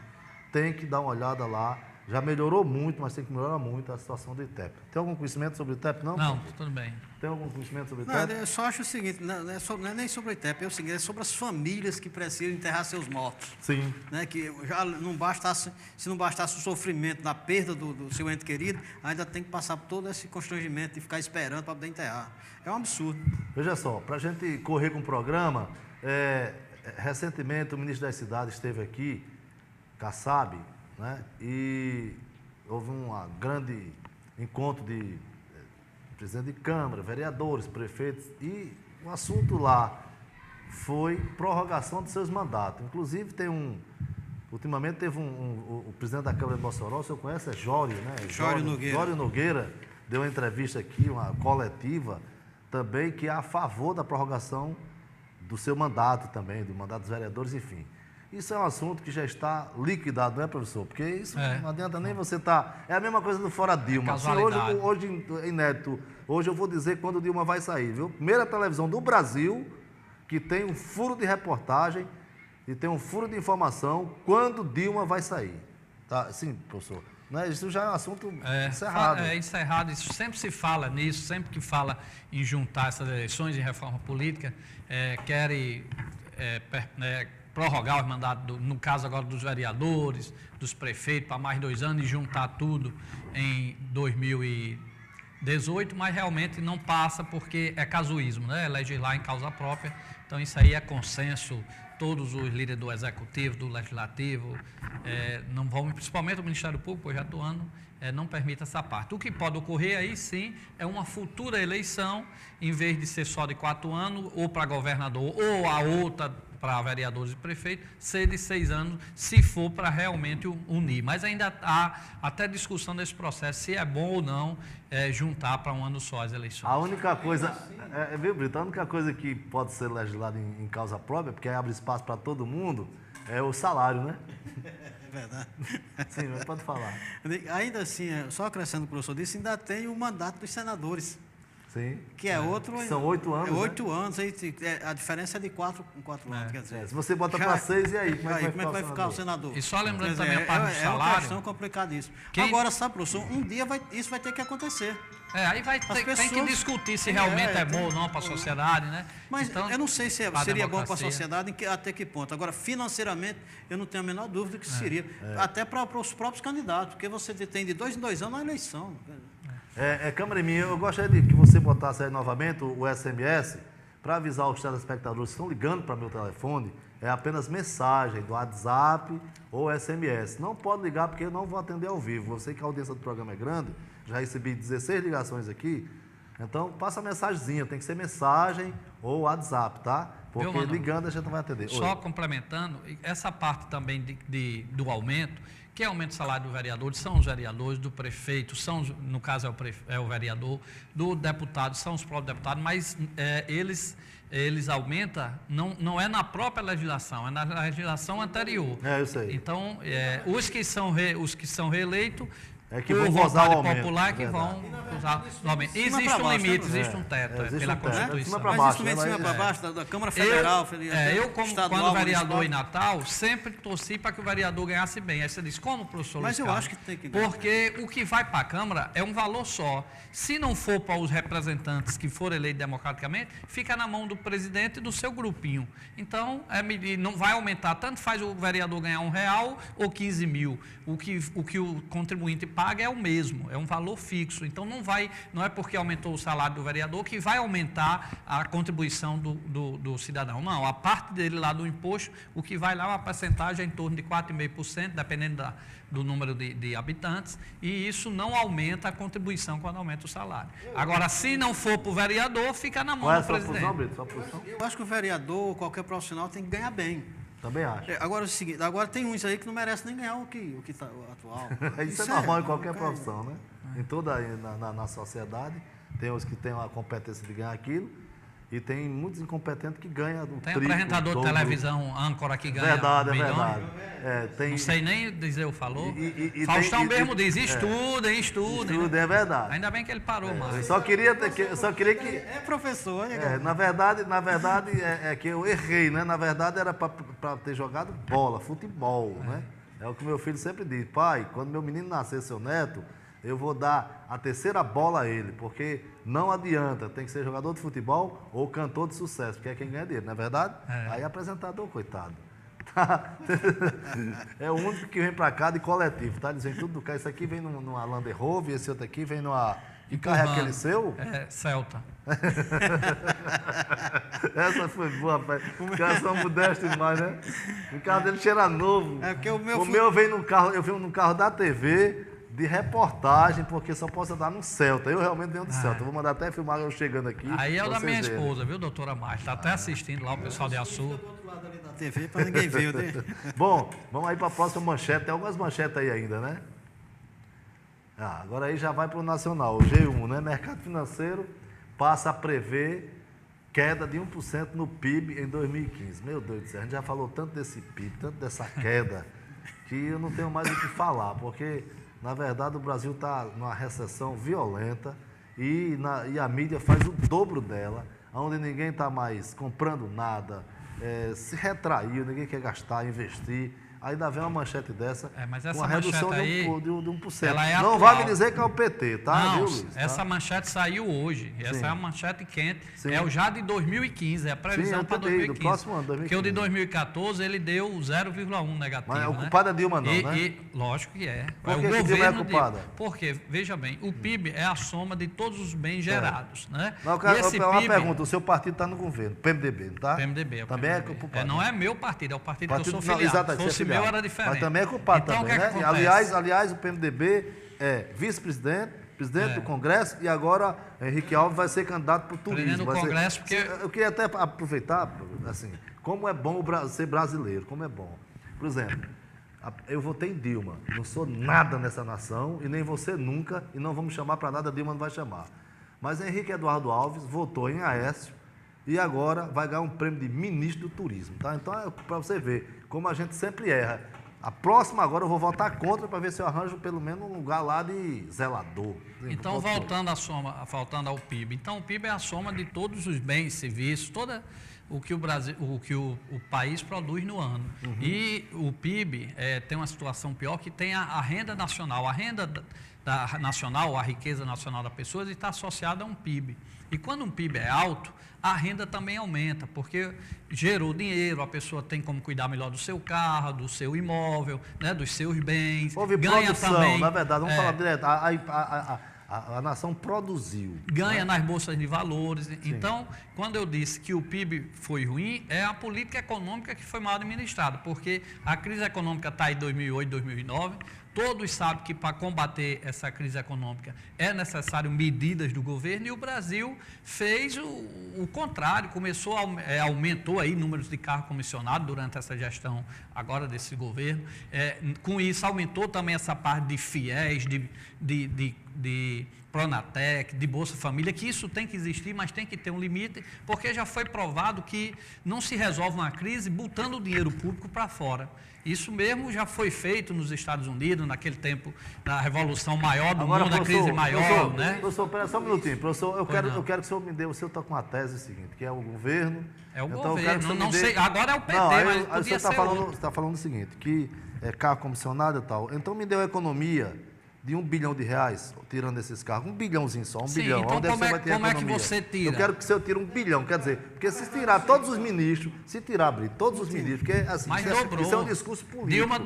Tem que dar uma olhada lá. Já melhorou muito, mas tem que melhorar muito a situação do ITEP. Tem algum conhecimento sobre o ITEP, não? Não, tudo bem. Tem algum conhecimento sobre o ITEP? Não, eu só acho o seguinte, não é nem sobre o ITEP, é o seguinte, é sobre as famílias que precisam enterrar seus mortos. Sim. Né, que já não bastasse, se não bastasse o sofrimento da perda do seu ente querido, ainda tem que passar por todo esse constrangimento de ficar esperando para poder enterrar. É um absurdo. Veja só, para a gente correr com o programa, recentemente o ministro das Cidades esteve aqui, Kassab, né, e houve um grande encontro de presidente de Câmara, vereadores, prefeitos, e o assunto lá foi prorrogação de seus mandatos. Inclusive, ultimamente teve o presidente da Câmara de Mossoró, o senhor conhece? É Jório, né? Jório Nogueira. Jório Nogueira deu uma entrevista aqui, uma coletiva, também, que é a favor da prorrogação do seu mandato também, do mandato dos vereadores, enfim. Isso é um assunto que já está liquidado, não é, professor? Porque isso não adianta nem você estar... É a mesma coisa do fora Dilma. Hoje é inédito. Hoje eu vou dizer quando Dilma vai sair, viu? Primeira televisão do Brasil que tem um furo de reportagem e tem um furo de informação quando Dilma vai sair. Tá? Sim, professor. Né? Isso já é um assunto encerrado. É encerrado. Isso sempre se fala nisso, sempre que fala em juntar essas eleições de reforma política, querem... prorrogar os mandatos, no caso agora dos vereadores, dos prefeitos, para mais 2 anos e juntar tudo em 2018, mas realmente não passa porque é casuísmo, né? É legislar em causa própria, então isso aí é consenso, todos os líderes do Executivo, do Legislativo, não vão, principalmente o Ministério Público, hoje atuando, não permite essa parte. O que pode ocorrer aí, sim, é uma futura eleição, em vez de ser só de 4 anos, ou para governador, ou a outra para vereadores e prefeitos, ser de 6 anos, se for para realmente unir. Mas ainda há até discussão desse processo, se é bom ou não juntar para 1 ano só as eleições. A única coisa, viu, Brito, a única coisa que pode ser legislada em causa própria, porque aí abre espaço para todo mundo, é o salário, né? É verdade. Sim, mas pode falar. Ainda assim, só acrescentando o que o professor disse, ainda tem o mandato dos senadores. Sim. Que é outro... São 8 anos, 8 anos, aí, a diferença é de 4 em 4 anos, quer dizer... se você bota para 6, e aí? Como é que vai ficar o senador? E só lembrando também a parte do salário... É uma questão complicadíssima. Agora, sabe, professor, um dia isso vai ter que acontecer. Aí tem que discutir se realmente é bom ou não para a sociedade, né? Mas então, eu não sei se seria bom para a sociedade, até que ponto. Agora, financeiramente, eu não tenho a menor dúvida que seria. Até para os próprios candidatos, porque você tem de 2 em 2 anos a eleição. Câmara minha, eu gostaria de que você botasse aí novamente o SMS para avisar os telespectadores que estão ligando para meu telefone. É apenas mensagem do WhatsApp ou SMS. Não pode ligar porque eu não vou atender ao vivo. Eu sei que a audiência do programa é grande, já recebi 16 ligações aqui. Então, passa a mensagenzinha, tem que ser mensagem ou WhatsApp, tá? Porque ligando a gente não vai atender. Só complementando, essa parte também do aumento, que é aumento do salário do vereador, são os vereadores, do prefeito, no caso é o vereador, do deputado, são os próprios deputados, mas eles aumentam, não é na própria legislação, é na legislação anterior. Eu sei. Então, os que são reeleitos, que vão gozar o aumento. Popular que vão usar o aumento. Existe um limite, existe um teto pela Constituição. Mas isso vem de cima para baixo, da Câmara Federal, quando vereador em Natal, sempre torci para que o vereador ganhasse bem. Aí você diz, como, professor? Mas eu acho que tem que ganhar. Porque o que vai para a Câmara é um valor só. Se não for para os representantes que forem eleitos democraticamente, fica na mão do presidente e do seu grupinho. Então, não vai aumentar. Tanto faz o vereador ganhar R$1 ou 15 mil. O que o contribuinte paga é o mesmo, é um valor fixo. Então, não é porque aumentou o salário do vereador que vai aumentar a contribuição do cidadão. Não, a parte dele lá do imposto, o que vai lá é uma percentagem em torno de 4,5%, dependendo do número de habitantes, e isso não aumenta a contribuição quando aumenta o salário. Agora, se não for para o vereador, fica na mão do presidente. Eu acho que o vereador, qualquer profissional, tem que ganhar bem. Também acho. Agora é o seguinte, agora tem uns aí que não merecem nem ganhar o que tá, o atual. Isso é normal em qualquer profissão, né? Em toda na sociedade, tem os que têm a competência de ganhar aquilo E tem muitos incompetentes que ganham do Tem apresentador de televisão, âncora, que ganha verdade. Não sei nem dizer o falou. Faustão mesmo diz, estudem. Estudem, é verdade. Ainda bem que ele parou mais. Eu só queria que... É professor, na verdade, é que eu errei, né? Na verdade, era para ter jogado bola, futebol, né? É o que meu filho sempre diz. Pai, quando meu menino nascer, seu neto, eu vou dar a terceira bola a ele, porque não adianta, tem que ser jogador de futebol ou cantor de sucesso, porque é quem ganha dinheiro, não é verdade? Aí apresentador, coitado. Tá? É o único que vem para cá de coletivo, tá? Eles vêm tudo do carro. Esse aqui vem numa Land Rover, esse outro aqui vem numa... Que carro é aquele seu? Celta. Essa foi boa, rapaz. Os caras são modestos demais, né? O carro dele cheira novo. É porque o meu eu venho num carro da TV de reportagem, porque só posso andar no Celta. Eu realmente venho do Celta. Eu vou mandar até filmar eu chegando aqui. Aí é o da minha esposa, viu, doutora Márcia? Está até assistindo lá o pessoal de Açu. TV para ninguém ver, né? Bom, vamos aí para a próxima manchete. Tem algumas manchetes aí ainda, né? Agora aí já vai para o nacional. O G1, né? Mercado financeiro passa a prever queda de 1% no PIB em 2015. Meu Deus do céu, a gente já falou tanto desse PIB, tanto dessa queda, que eu não tenho mais o que falar, porque, na verdade, o Brasil está numa recessão violenta e a mídia faz o dobro dela, onde ninguém está mais comprando nada, se retraiu, ninguém quer gastar, investir. Ainda vem uma manchete dessa, mas essa com a redução aí, de 1%. Ela é não atual. vai me dizer que é o PT, tá? Não, viu, Luiz? essa manchete saiu hoje. Essa Sim. é a manchete quente. Sim. É o já de 2015, é a previsão para 2015. Do próximo ano, 2015. Porque o de 2014 ele deu 0,1 negativo. Mas é o culpado é Dilma, não, né? Lógico que é. Por que o que Dilma é culpada? Porque, veja bem, o PIB é a soma de todos os bens gerados, né? Não, uma pergunta, o seu partido está no governo, PMDB, não está? PMDB. Também é culpado. Não é meu partido, é o partido que eu sou filiado. Exatamente, Se fosse meu, era diferente. Mas também é culpado então, também, né? Aliás, o PMDB é vice-presidente, presidente do Congresso e agora Henrique Alves vai ser candidato para o turismo. No Congresso, porque... Eu queria até aproveitar, assim, como é bom ser brasileiro, como é bom. Por exemplo, eu votei em Dilma, não sou nada nessa nação e nem você nunca, e não vamos chamar para nada, Dilma não vai chamar. Mas Henrique Eduardo Alves votou em Aécio e agora vai ganhar um prêmio de ministro do turismo, tá? Então, para você ver como a gente sempre erra. A próxima agora eu vou votar contra para ver se eu arranjo pelo menos um lugar lá de zelador. Então, voltando ao PIB. Então, o PIB é a soma de todos os bens, serviços, toda o que o país produz no ano. Uhum. E o PIB tem uma situação pior que tem a renda nacional. A renda nacional, a riqueza nacional das pessoas está associada a um PIB. E quando um PIB é alto, a renda também aumenta, porque gerou dinheiro, a pessoa tem como cuidar melhor do seu carro, do seu imóvel, né, dos seus bens. Houve ganha produção, também, na verdade, vamos falar direto, a nação produziu. Ganha nas bolsas de valores. Sim. Então, quando eu disse que o PIB foi ruim, é a política econômica que foi mal administrada, porque a crise econômica está em 2008, 2009, todos sabem que para combater essa crise econômica é necessário medidas do governo e o Brasil fez o contrário, aumentou aí números de carros comissionados durante essa gestão agora desse governo. Com isso, aumentou também essa parte de FIES, de Pronatec, de Bolsa Família, que isso tem que existir, mas tem que ter um limite, porque já foi provado que não se resolve uma crise botando o dinheiro público para fora. Isso mesmo já foi feito nos Estados Unidos, naquele tempo, na revolução maior do mundo, a crise maior, né? Professor, espera só um minutinho. Professor, eu quero que o senhor me dê, o senhor está com uma tese seguinte, que é o governo... É o governo, não sei, agora é o PT, mas podia ser outro. Você está falando o seguinte, que é carro comissionado e tal, então me deu a economia de R$1 bilhão, tirando esses carros, 1 bilhãozinho só, 1 bilhão. Então onde como vai ter é que economia? você tira? Eu quero que o senhor tire 1 bilhão, quer dizer, porque se tirar todos os ministros, todos os ministros, porque assim, isso é um discurso político. Dilma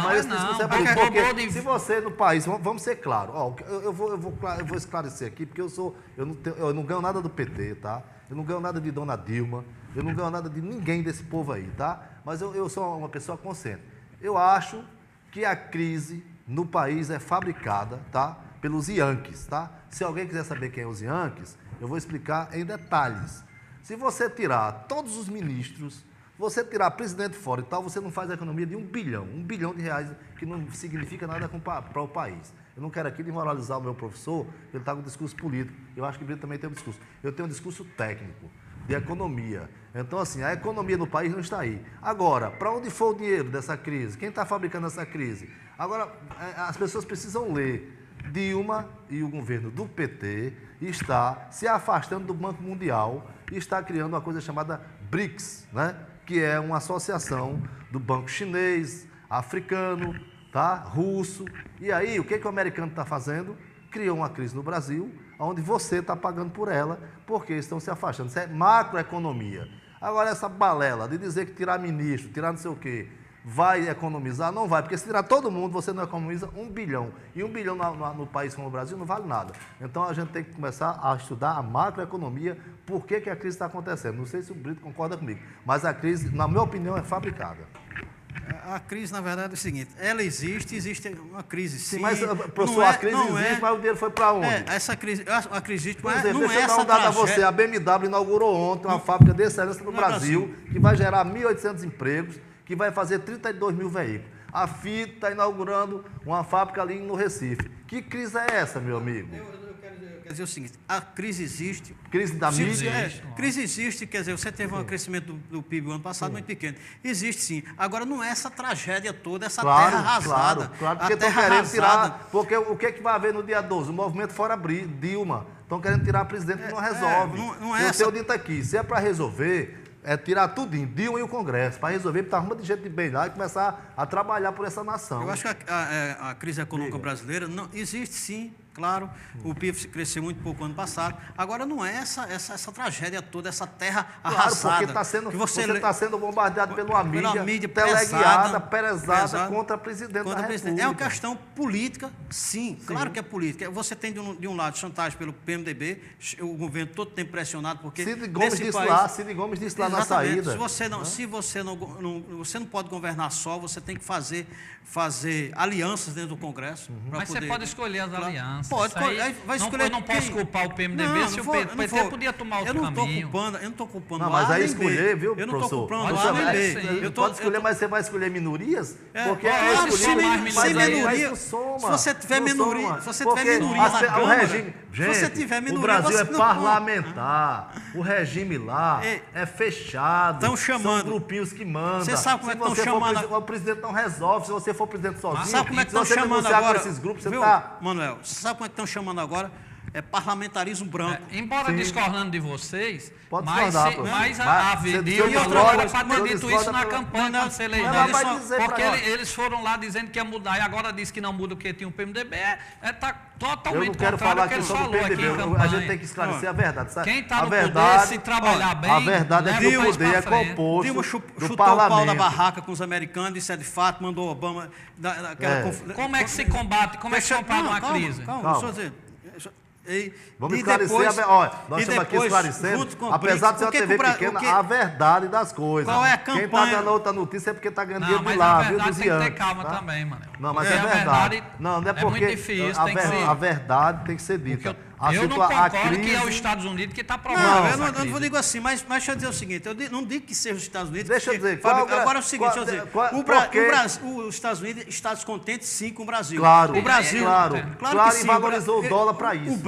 mas esse discurso é político, porque se você no país, vamos ser claros, eu vou esclarecer aqui, porque eu não ganho nada do PT, tá? Eu não ganho nada de Dona Dilma, eu não ganho nada de ninguém desse povo aí, tá? Mas eu sou uma pessoa consciente. Eu acho que a crise no país é fabricada, tá? Pelos Yankees, tá? Se alguém quiser saber quem é os Yankees, eu vou explicar em detalhes. Se você tirar todos os ministros, você tirar presidente fora e tal, você não faz a economia de R$1 bilhão de reais, que não significa nada para o país. Eu não quero aqui desmoralizar o meu professor, ele está com um discurso político. Eu acho que ele também tem um discurso. Eu tenho um discurso técnico. de economia. Então, assim, a economia do país não está aí. Agora, para onde foi o dinheiro dessa crise? Quem está fabricando essa crise? Agora, as pessoas precisam ler. Dilma e o governo do PT está se afastando do Banco Mundial e está criando uma coisa chamada BRICS, né? Que é uma associação do banco chinês, africano, tá? Russo. E aí, o que o americano está fazendo? Criou uma crise no Brasil, onde você está pagando por ela, porque estão se afastando. Isso é macroeconomia. Agora, essa balela de dizer que tirar ministro, tirar não sei o quê, vai economizar? Não vai, porque se tirar todo mundo, você não economiza 1 bilhão. E 1 bilhão no país como o Brasil não vale nada. Então, a gente tem que começar a estudar a macroeconomia, por que a crise está acontecendo. Não sei se o Brito concorda comigo, mas a crise, na minha opinião, é fabricada. A crise, na verdade, é o seguinte, ela existe uma crise, sim. Mas, professor, a crise existe, mas o dinheiro foi para onde? Essa crise, a crise existe, mas exemplo, não deixa é eu dar essa um dado a tragédia. você. A BMW inaugurou ontem uma fábrica de excelência no Brasil, que vai gerar 1.800 empregos, que vai fazer 32 mil veículos. A Fiat está inaugurando uma fábrica ali no Recife. Que crise é essa, meu amigo? Eu quero dizer o seguinte, a crise existe. Crise da mídia? Crise existe, quer dizer, você teve um crescimento do PIB o ano passado muito pequeno. Existe sim. Agora não é essa tragédia toda, essa terra arrasada. Claro, porque estão querendo tirar. Porque o que vai haver no dia 12? O movimento fora Dilma. Estão querendo tirar a presidente que não resolve. Não é eu tenho dito aqui, se é para resolver, é tirar tudinho, Dilma e o Congresso, para resolver, para arrumar de gente de bem lá e começar a trabalhar por essa nação. Eu acho que a crise econômica brasileira não existe sim, claro, o PIB cresceu muito pouco ano passado. Agora não é essa tragédia toda, essa terra arrasada. Claro, porque você está sendo bombardeado pela mídia teleguiada, pesada contra a presidente da República. É uma questão política, sim, claro que é política. Você tem de um lado chantagem pelo PMDB, o governo todo tempo pressionado, porque Cid Gomes disse lá na saída. Se você não pode governar só, você tem que fazer alianças dentro do Congresso. Mas você pode escolher as alianças. Pode, vai escolher. Eu não posso culpar o PMDB se o PT podia tomar outro caminho. Eu não estou culpando não, mas aí escolher, viu, eu não estou professor? culpando A nem B. Pode escolher, mas você vai escolher minorias? Porque sem minoria. Se você tiver minoria, se você tiver minoria, o Brasil é parlamentar. O regime lá é fechado. Estão chamando. São grupinhos que mandam. Você sabe como é que estão chamando? O presidente não resolve. Se você for presidente sozinho, sabe como é que estão chamando agora? Esses grupos, você Manuel, você sabe como é que estão chamando agora? É parlamentarismo branco. Embora discordando de vocês, pode mas a Avenida e outra coisa para ter dito isso na campanha quando você elegeu. Porque eles foram lá dizendo que ia mudar e agora diz que não muda porque tinha um PMDB. Está totalmente contrário ao que eles falaram aqui em campanha. A gente tem que esclarecer a verdade. Sabe? Quem está no poder, se trabalhar bem, a verdade é que o poder é composto Dilma do parlamento. O pau da barraca com os americanos, isso é de fato, mandou Obama... Como é que se combate? Como é que se combate uma crise? Calma, deixa eu dizer... Vamos esclarecer, nós estamos aqui esclarecendo, apesar de ser uma TV pequena, a verdade das coisas. Qual é a campanha? Quem está dando outra notícia é porque está ganhando dinheiro de lá, viu, dos tem que ter calma também, mano. Não, mas é verdade. Não é porque muito difícil, a verdade tem que ser dita. Eu não concordo que é os Estados Unidos que está provando. Não, eu não digo assim, mas deixa eu dizer o seguinte, eu não digo que seja os Estados Unidos. Deixa eu dizer, agora é o seguinte, deixa eu dizer, os Estados Unidos está descontente sim com o Brasil. Claro, o Brasil, claro, e valorizou o dólar para isso. O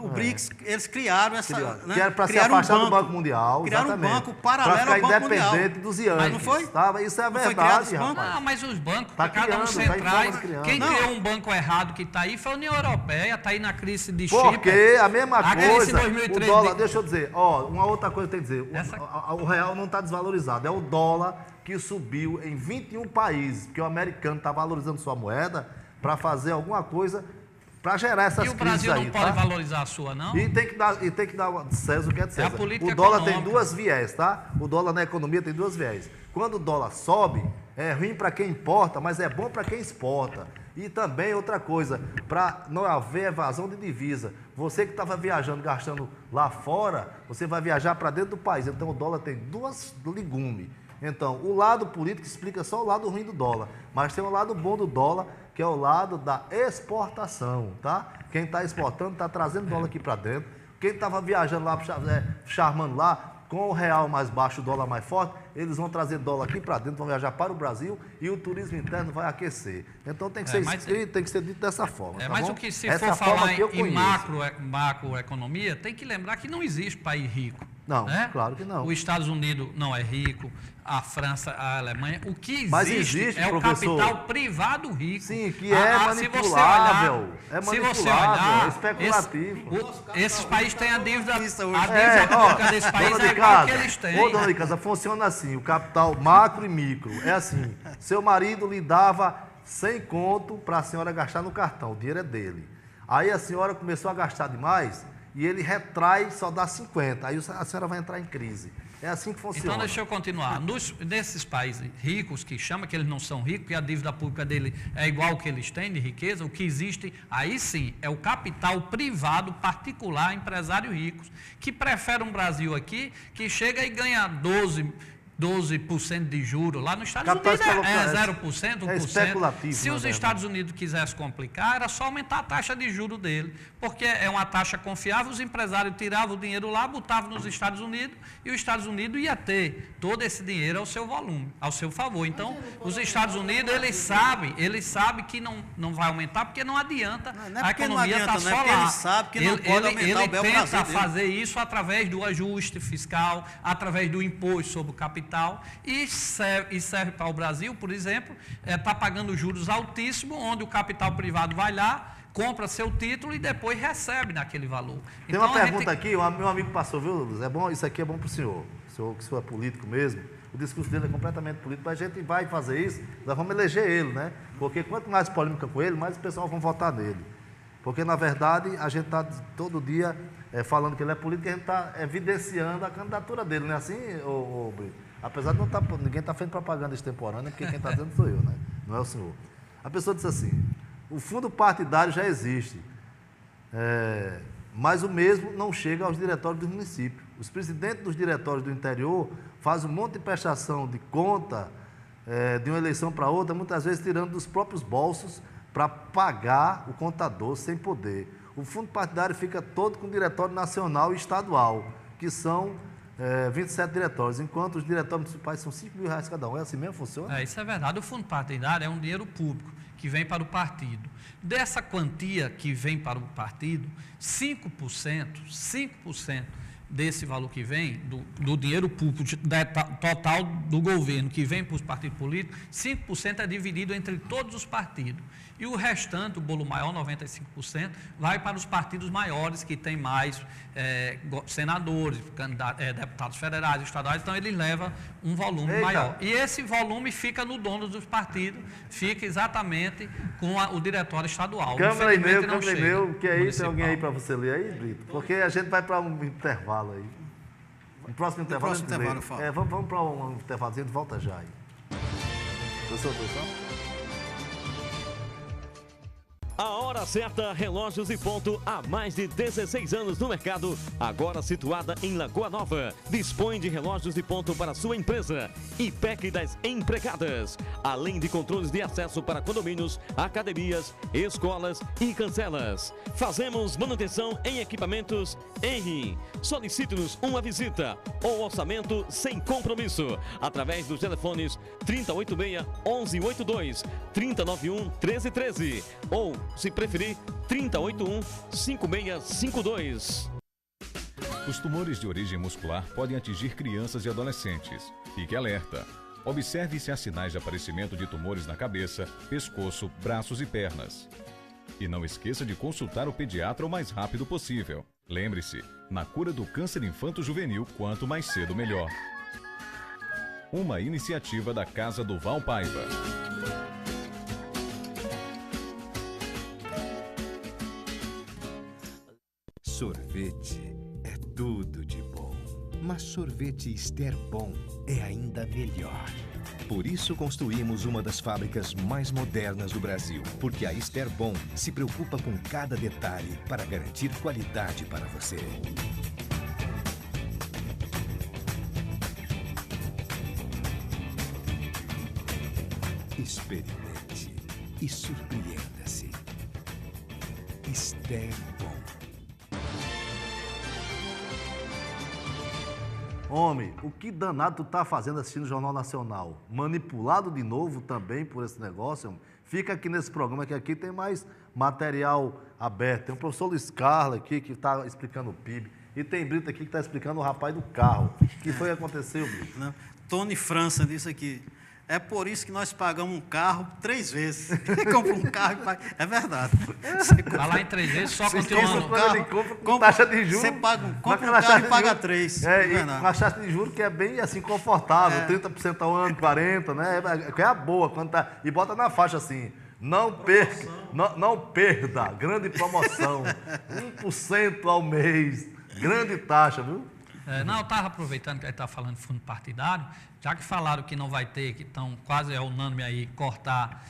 BRICS, eles criaram essa... Que era para se afastar do Banco Mundial, criaram um banco paralelo ao Banco Mundial. Para ficar independente dos Yankees. Não foi? Isso é a verdade, rapaz. Não, mas os bancos, cada um centrais, quem criou um banco errado que está aí foi a União Europeia, está aí na crise de Chipre. Porque a mesma coisa, o dólar, deixa eu dizer, uma outra coisa que eu tenho que dizer, o real não está desvalorizado, é o dólar que subiu em 21 países, porque o americano está valorizando sua moeda para fazer alguma coisa, para gerar essas crises aí. E o Brasil não pode valorizar a sua, não? E tem que dar César o que é de César. É a política o dólar econômica. tem duas viés, tá? O dólar na economia tem duas viés. Quando o dólar sobe, é ruim para quem importa, mas é bom para quem exporta. E também outra coisa, para não haver evasão de divisa. Você que estava viajando, gastando lá fora, você vai viajar para dentro do país. Então o dólar tem duas legumes. Então, o lado político explica só o lado ruim do dólar. Mas tem o lado bom do dólar, que é o lado da exportação, tá? Quem está exportando está trazendo dólar aqui para dentro. Quem estava viajando lá, charmando lá, com o real mais baixo, o dólar mais forte, eles vão trazer dólar aqui para dentro, vão viajar para o Brasil e o turismo interno vai aquecer. Então tem que ser escrito, tem que ser dito dessa forma. Tá mas bom? o que se for falar em macroeconomia, tem que lembrar que não existe país rico. Não, claro que não. Os Estados Unidos não é rico, a França, a Alemanha. O que Mas existe é o capital privado rico. Sim, que é manipulável. É manipulável, é especulativo. Esses países têm a dívida pública desse país é igual que eles têm. Ô, dona de casa, funciona assim, o capital macro e micro. É assim, seu marido lhe dava 100 conto para a senhora gastar no cartão, o dinheiro é dele. Aí a senhora começou a gastar demais e ele retrai, só dá 50. Aí a senhora vai entrar em crise. É assim que funciona. Então, deixa eu continuar. Nesses países ricos, que chama que eles não são ricos, que a dívida pública dele é igual ao que eles têm de riqueza, o que existe, aí sim, é o capital privado, particular, empresário ricos, que prefere um Brasil aqui, que chega e ganha 12% de juros. Lá nos Estados Unidos é 0%, 1%. É especulativo. Se os Estados Unidos quisessem complicar, era só aumentar a taxa de juros dele, porque é uma taxa confiável, os empresários tiravam o dinheiro lá, botavam nos Estados Unidos, e os Estados Unidos ia ter todo esse dinheiro ao seu volume, ao seu favor. Então, os Estados Unidos, eles sabem que não vai aumentar, porque não adianta, a economia está só lá. Ele sabe que não pode aumentar o bel Ele Brasil tenta fazer isso através do ajuste fiscal, através do imposto sobre o capital, e serve para o Brasil, por exemplo, está pagando juros altíssimos, onde o capital privado vai lá, compra seu título e depois recebe naquele valor. Tem uma pergunta aqui, meu amigo passou, viu, Luz? É bom, isso aqui é bom para o senhor, que o senhor é político mesmo, o discurso dele é completamente político, mas a gente vai fazer isso, nós vamos eleger ele, né? Porque quanto mais polêmica com ele, mais o pessoal vai votar nele. Porque, na verdade, a gente está todo dia falando que ele é político e a gente está evidenciando a candidatura dele, não é assim, Brito? Apesar de não ninguém está fazendo propaganda extemporânea, porque quem está dizendo sou eu, né? Não é o senhor. A pessoa disse assim, o fundo partidário já existe, mas o mesmo não chega aos diretórios dos municípios. Os presidentes dos diretórios do interior fazem um monte de prestação de conta de uma eleição para outra, muitas vezes tirando dos próprios bolsos para pagar o contador sem poder. O fundo partidário fica todo com o diretório nacional e estadual, que são 27 diretórios, enquanto os diretórios municipais são R$5.000 cada um. É assim mesmo? Funciona? Isso é verdade. O fundo partidário é um dinheiro público que vem para o partido. Dessa quantia que vem para o partido, 5% desse valor que vem, do dinheiro público total do governo, que vem para os partidos políticos, 5% é dividido entre todos os partidos. E o restante, o bolo maior, 95%, vai para os partidos maiores, que têm mais senadores, deputados federais, estaduais, então ele leva um volume maior. E esse volume fica no dono dos partidos, fica exatamente com o diretório estadual. Câmara e meu, que é isso? Tem alguém aí para você ler aí, Brito? Porque a gente vai para um intervalo aí. No próximo intervalo, vamos para um intervalo, a gente volta já aí. Professor. A hora certa, relógios e ponto, há mais de 16 anos no mercado, agora situada em Lagoa Nova. Dispõe de relógios de ponto para sua empresa e PEC das empregadas, além de controles de acesso para condomínios, academias, escolas e cancelas. Fazemos manutenção em equipamentos Henry. Solicite-nos uma visita ou orçamento sem compromisso, através dos telefones 3086-1182, 3091-1313 ou, se preferir, 3081-5652. Os tumores de origem muscular podem atingir crianças e adolescentes. Fique alerta. Observe se há sinais de aparecimento de tumores na cabeça, pescoço, braços e pernas. E não esqueça de consultar o pediatra o mais rápido possível. Lembre-se, na cura do câncer infanto-juvenil, quanto mais cedo melhor. Uma iniciativa da Casa do Val Paiva. Sorvete é tudo de bom, mas sorvete Ester Bom é ainda melhor. Por isso construímos uma das fábricas mais modernas do Brasil, porque a Ester Bom se preocupa com cada detalhe para garantir qualidade para você. Experimente e surpreenda-se. Ester Bom. Homem, o que danado tu tá fazendo assistindo o Jornal Nacional? Manipulado de novo também por esse negócio, homem? Fica aqui nesse programa, que aqui tem mais material aberto. Tem o professor Luiz Carlos aqui, que está explicando o PIB. E tem Brito aqui que está explicando o rapaz do carro. O que foi que aconteceu, Brito? Não. Tony França disse aqui. É por isso que nós pagamos um carro 3 vezes. Compra um carro e paga. É verdade. Vai lá em 3 vezes, só continuando. Ele compra com taxa de juros. Você compra um carro e paga 3. E com a taxa de juros que é bem assim, confortável. 30% ao ano, 40%, né? Que é a boa. Quando tá, e bota na faixa assim. Não perda. Grande promoção. 1% ao mês. Grande taxa, viu? Não, eu estava aproveitando que ele está falando de fundo partidário, já que falaram que não vai ter, que estão quase unânime aí, cortar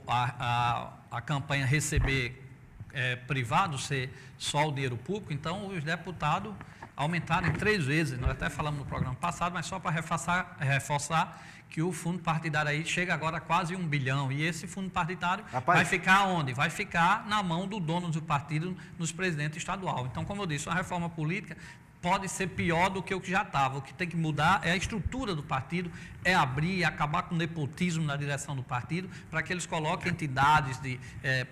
a campanha receber privado, ser só o dinheiro público, então os deputados aumentaram em 3 vezes. Nós até falamos no programa passado, mas só para reforçar que o fundo partidário aí chega agora a quase 1 bilhão. E esse fundo partidário vai ficar onde? Vai ficar na mão do dono do partido, nos presidentes estadual. Então, como eu disse, uma reforma política pode ser pior do que o que já estava. O que tem que mudar é a estrutura do partido, é abrir, acabar com o nepotismo na direção do partido, para que eles coloquem entidades de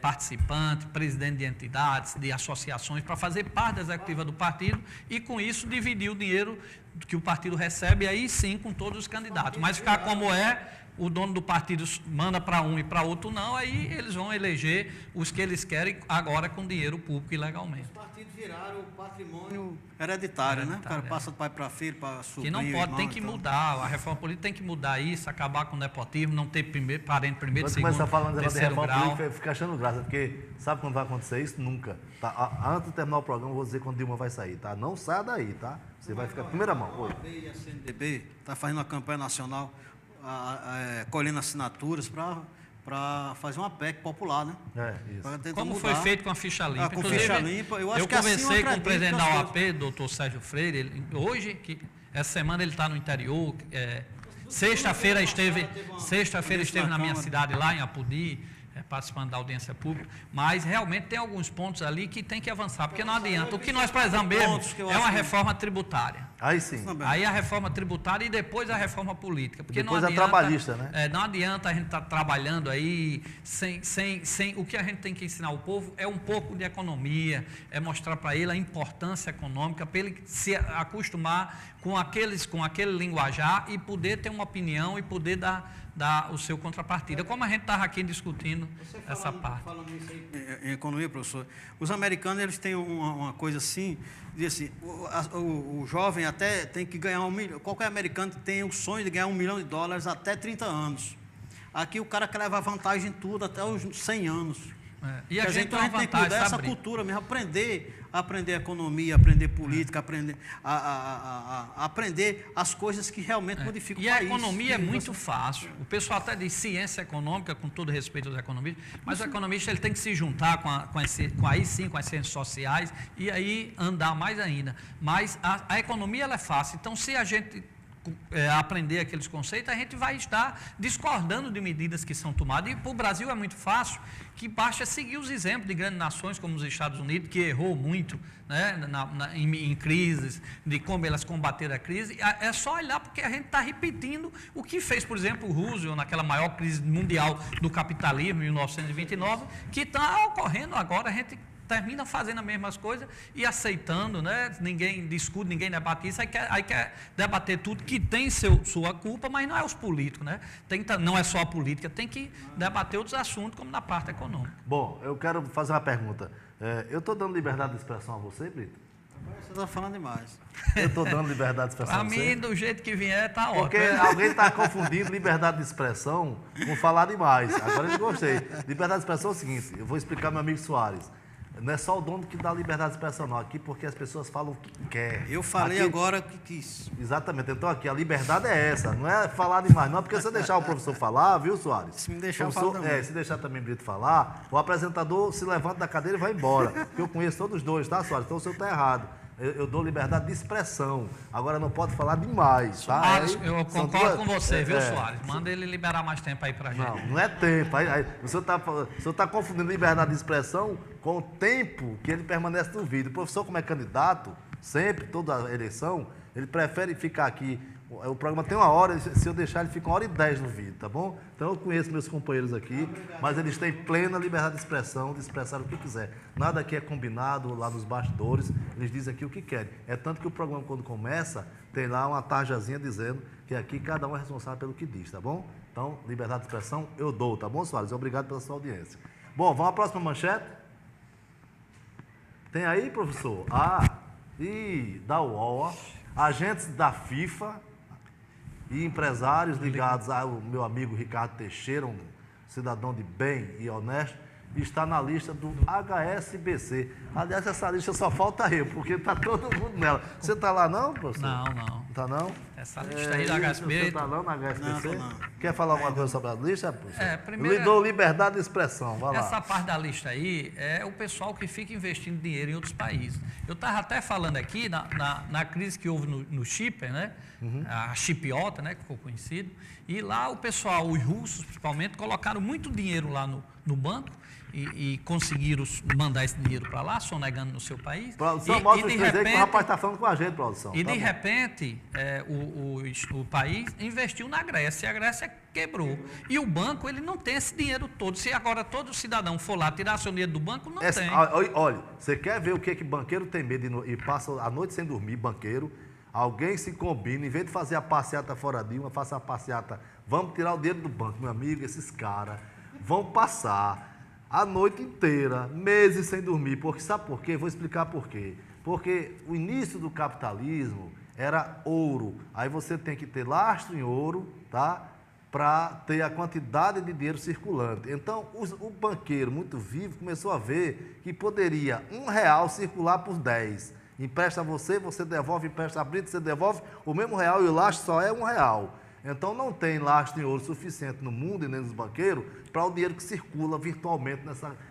participantes, presidente de entidades, de associações, para fazer parte da executiva do partido e, com isso, dividir o dinheiro que o partido recebe, aí sim, com todos os candidatos. Mas ficar como o dono do partido manda para um e para outro não, aí eles vão eleger os que eles querem agora com dinheiro público e legalmente. Os partidos viraram o patrimônio hereditário, né? O cara passa do pai para filho, para sobrinho. Que não pode, tem que mudar. A reforma política tem que mudar isso, acabar com o nepotismo, não ter parente primeiro, segundo, terceiro grau. Quando começa falando de reforma política, fica achando graça, porque sabe quando vai acontecer isso? Nunca. Tá? Antes de terminar o programa, eu vou dizer quando Dilma vai sair, tá? Não saia daí, tá? Você vai ficar primeira mão. A OAB e a CNDB está fazendo uma campanha nacional, colhendo assinaturas para fazer uma PEC popular, né? Isso. Como foi feito com a ficha limpa. Com ficha limpa, eu conversei com o presidente da OAB, doutor Sérgio Freire, essa semana ele está no interior, sexta-feira esteve na minha cidade lá em Apodi, participando da audiência pública, mas realmente tem alguns pontos ali que tem que avançar, porque não adianta. O que nós precisamos mesmo é uma reforma tributária. Aí sim. Aí a reforma tributária e depois a reforma política. Porque depois não adianta, a trabalhista, né? Não adianta a gente estar trabalhando aí sem... O que a gente tem que ensinar ao povo é um pouco de economia, é mostrar para ele a importância econômica, para ele se acostumar com aquele linguajar e poder ter uma opinião e poder dar o seu contrapartida. Como a gente estava aqui discutindo essa parte. Falando isso aí em economia, professor, os americanos eles têm uma coisa assim, diz assim, o jovem até tem que ganhar $1 milhão. Qualquer americano tem o sonho de ganhar $1 milhão até 30 anos. Aqui o cara quer levar vantagem em tudo até os 100 anos. E a gente tem que mudar essa cultura mesmo, aprender economia, aprender política, aprender as coisas que realmente modificam o país. E a economia é muito fácil. O pessoal até diz ciência econômica, com todo respeito aos economistas, mas o economista ele tem que se juntar com as ciências sociais e aí andar mais ainda. Mas a economia ela é fácil. Então, se a gente aprender aqueles conceitos, a gente vai estar discordando de medidas que são tomadas. E para o Brasil é muito fácil, que basta seguir os exemplos de grandes nações como os Estados Unidos, que errou muito, né, em crises, de como elas combateram a crise. É só olhar, porque a gente está repetindo o que fez, por exemplo, o Roosevelt naquela maior crise mundial do capitalismo, em 1929, que está ocorrendo agora. A gente termina fazendo as mesmas coisas e aceitando, né? Ninguém discute, ninguém debate isso, aí quer debater tudo que tem sua culpa, mas não é os políticos, né? Não é só a política, tem que debater outros assuntos, como na parte econômica. Bom, eu quero fazer uma pergunta. Eu estou dando liberdade de expressão a você, Brito? Você está falando demais. Eu estou dando liberdade de expressão a você? Para mim, do jeito que vier, está ótimo. Porque alguém está confundindo liberdade de expressão com falar demais. Agora eu gostei. Liberdade de expressão é o seguinte, eu vou explicar meu amigo Soares. Não é só o dono que dá liberdade de expressão, não. Aqui porque as pessoas falam o que quer. Eu falei aqui, agora o que quis. Exatamente. Então aqui a liberdade é essa. Não é falar demais. Não é porque você deixar o professor falar, viu, Soares? Se me deixar falar também. Se deixar também o Brito falar, o apresentador se levanta da cadeira e vai embora. Porque eu conheço todos os dois, tá, Soares? Então o senhor está errado. Eu dou liberdade de expressão. Agora não pode falar demais, tá? Soares, eu concordo com você, viu, Soares? Manda ele liberar mais tempo aí pra gente. Não é tempo. O senhor está confundindo liberdade de expressão com o tempo que ele permanece no vídeo. O professor, como é candidato, sempre, toda a eleição, ele prefere ficar aqui O programa tem 1 hora, se eu deixar ele fica 1h10 no vídeo, tá bom? Então eu conheço meus companheiros aqui, mas eles têm plena liberdade de expressão, de expressar o que quiser. Nada aqui é combinado lá nos bastidores, eles dizem aqui o que querem. É tanto que o programa, quando começa, tem lá uma tarjazinha dizendo que aqui cada um é responsável pelo que diz, tá bom? Então, liberdade de expressão eu dou, tá bom, Soares? Obrigado pela sua audiência. Bom, vamos à próxima manchete? Tem aí, professor? Da UOL, ó. Agentes da FIFA e empresários ligados ao meu amigo Ricardo Teixeira, um cidadão de bem e honesto, está na lista do HSBC. Aliás, essa lista só falta eu, porque está todo mundo nela. Você está lá não, professor? Não. Está não? Essa lista aí da HSBC... Você está não na HSBC? Não. Quer falar alguma coisa sobre a lista, professor? Primeiro... Lhe dou liberdade de expressão, vai lá. Essa parte da lista aí é o pessoal que fica investindo dinheiro em outros países. Eu estava até falando aqui na crise que houve no Chipre, né? A chipiota, né? Que ficou conhecido. E lá o pessoal, os russos principalmente, colocaram muito dinheiro lá no banco e conseguiram mandar esse dinheiro para lá, sonegando no seu país. Produção, mostra de repente, que o rapaz está falando com a gente, produção. E de repente, o país investiu na Grécia, e a Grécia quebrou. E o banco, ele não tem esse dinheiro todo. Se agora todo cidadão for lá tirar seu dinheiro do banco, não tem. Olha, você quer ver o que banqueiro tem medo e passa a noite sem dormir, banqueiro? Alguém se combina, em vez de fazer a passeata fora de uma, faça a passeata, vamos tirar o dinheiro do banco. Meu amigo, esses caras vão passar a noite inteira, meses sem dormir. Porque, sabe por quê? Vou explicar por quê. Porque o início do capitalismo era ouro. Aí você tem que ter lastro em ouro, tá? Para ter a quantidade de dinheiro circulante. Então, o banqueiro muito vivo começou a ver que poderia R$1 circular por 10. Empresta você devolve, empresta a Brito, você devolve o mesmo real e o lastro só é R$1. Então não tem lastro em ouro suficiente no mundo e nem nos banqueiros para o dinheiro que circula virtualmente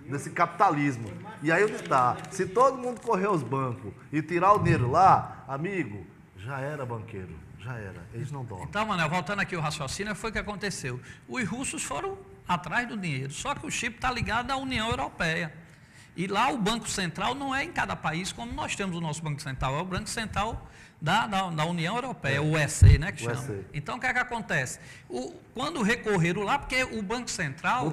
nesse capitalismo. E aí onde está? Se todo mundo correr aos bancos e tirar o dinheiro lá, amigo, já era banqueiro, já era. Eles não dormem. Então, Manuel, voltando aqui ao raciocínio, foi o que aconteceu. Os russos foram atrás do dinheiro, só que o Chipre está ligado à União Europeia. E lá o Banco Central não é em cada país como nós temos o nosso Banco Central, é o Banco Central da União Europeia, o EC, né, que chama. Então, o que é que acontece? Quando recorreram lá, porque o Banco Central,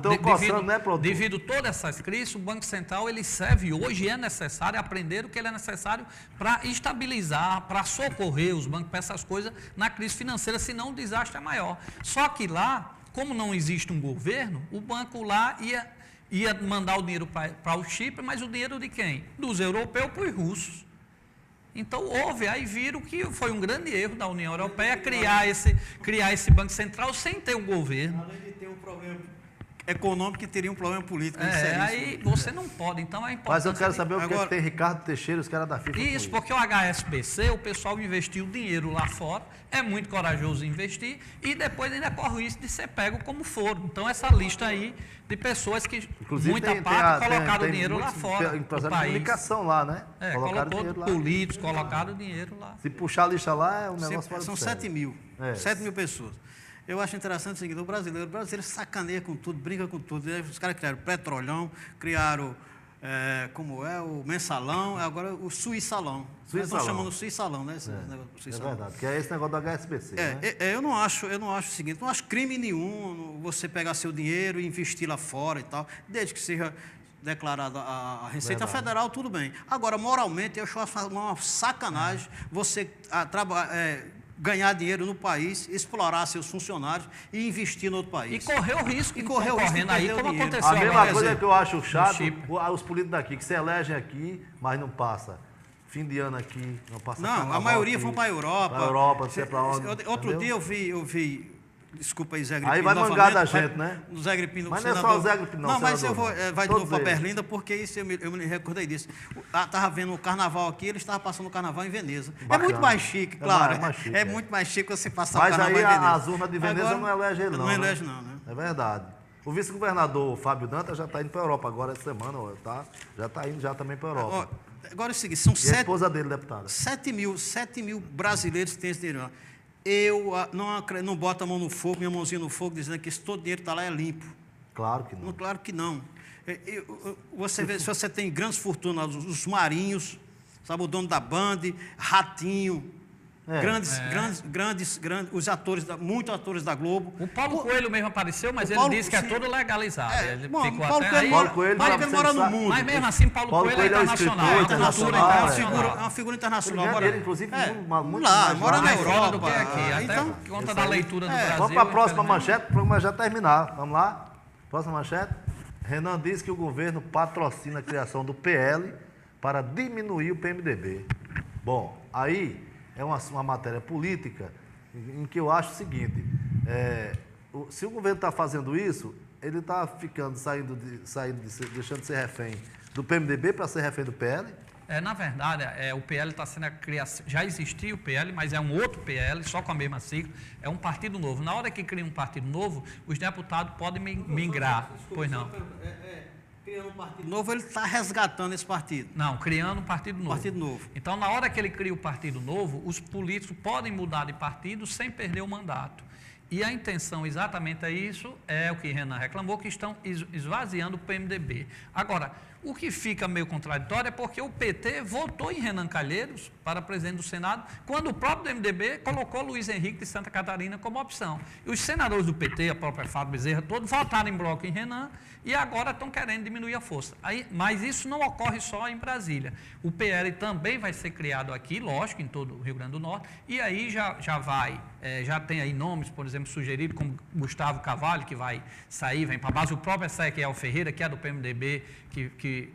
devido a todas essas crises, o Banco Central, ele serve hoje, é necessário aprender o que ele é necessário para estabilizar, para socorrer os bancos para essas coisas na crise financeira, senão o desastre é maior. Só que lá, como não existe um governo, o banco lá ia mandar o dinheiro para o Chipre, mas o dinheiro de quem? Dos europeus para os russos. Então, aí viram que foi um grande erro da União Europeia criar esse Banco Central sem ter um governo. Além de ter um problema econômico, teria um problema político. Aí você não pode, então é importante. Mas eu quero saber o que tem Ricardo Teixeira, os caras da FIFA. Isso, porque o HSBC, o pessoal investiu dinheiro lá fora, é muito corajoso investir, e depois ainda corre o risco de ser pego como foro. Então, essa lista aí de pessoas que, inclusive, muita parte, colocaram dinheiro lá fora. Empresário de comunicação lá, né? Colocou políticos, colocaram dinheiro lá. Se puxar a lista lá, é um negócio fora. São 7 mil. 7 mil pessoas. Eu acho interessante o seguinte, o brasileiro sacaneia com tudo, brinca com tudo. Os caras criaram Petrolão, criaram o Mensalão, agora o Suíçalão. Eles estão chamando Suíçalão, né? É verdade, que é esse negócio do HSBC. Né? Eu não acho o seguinte, não acho crime nenhum você pegar seu dinheiro e investir lá fora e tal, desde que seja declarada a Receita Federal, tudo bem. Agora, moralmente, eu acho uma sacanagem você ganhar dinheiro no país, explorar seus funcionários e investir no outro país. E correr o risco de correndo aí, como aconteceu agora. A mesma coisa que eu acho chato, os políticos daqui, que se elegem aqui, mas não passa. Fim de ano aqui, não passa. Não, a maioria foi para a Europa. Para a Europa, não sei para onde. Outro dia eu vi desculpa aí, Zé Gripino. Aí vai mangar da gente, né? O Zé Gripino, mas não é só o Zé Gripino, não. Não, mas eu vou, vai de novo para Berlinda, porque isso eu me recordei disso. Estava vendo o carnaval aqui, ele estava passando o carnaval em Veneza. Bacana. É muito mais chique, claro. É muito mais chique você passar o carnaval em Veneza. Mas aí as urnas de Veneza agora, não elege ele, não. Não elege, não, né? É verdade. O vice-governador Fábio Dantas já está indo para a Europa agora, essa semana, tá? Já está indo também para a Europa. Agora é o seguinte, são 7... a esposa dele, deputada. 7 mil brasileiros que têm esse dinheiro. Eu não boto a mão no fogo, minha mãozinha no fogo, dizendo que todo dinheiro está lá é limpo. Claro que não. Claro que não. Você vê, se você tem grandes fortunas, os Marinhos, sabe, o dono da Band, Ratinho, Grandes, os atores, muitos atores da Globo. O Paulo Coelho mesmo apareceu, mas ele disse que é todo legalizado. Ele ficou Paulo até Coelho, aí. ele mora no mundo. Mas mesmo assim, Paulo Coelho é internacional. É uma figura internacional. Ele, inclusive, muito lá, mora na Europa. Do que aqui, até por conta da leitura do Brasil. Vamos para a próxima manchete, para o programa já terminar. Vamos lá? Próxima manchete. Renan diz que o governo patrocina a criação do PL para diminuir o PMDB. Bom, aí é uma matéria política em que eu acho o seguinte, se o governo está fazendo isso, ele está deixando de ser refém do PMDB para ser refém do PL? Na verdade, o PL está sendo a criação. Já existia o PL, mas é um outro PL, só com a mesma sigla. É um partido novo. Na hora que cria um partido novo, os deputados podem migrar. Pois não. Criando um partido novo, ele está resgatando esse partido. Não, criando um partido novo. Partido novo. Então, na hora que ele cria o partido novo, os políticos podem mudar de partido sem perder o mandato. E a intenção exatamente é isso, é o que Renan reclamou, que estão esvaziando o PMDB. Agora, o que fica meio contraditório é porque o PT votou em Renan Calheiros para presidente do Senado, quando o próprio MDB colocou Luiz Henrique de Santa Catarina como opção. E os senadores do PT, a própria Fábio Bezerra, todos votaram em bloco em Renan e agora estão querendo diminuir a força. Mas isso não ocorre só em Brasília. O PL também vai ser criado aqui, lógico, em todo o Rio Grande do Norte, e aí já tem aí nomes, por exemplo, sugeridos como Gustavo Carvalho, que vai sair, vem para a base, o próprio Ezequiel Ferreira, que é do PMDB, que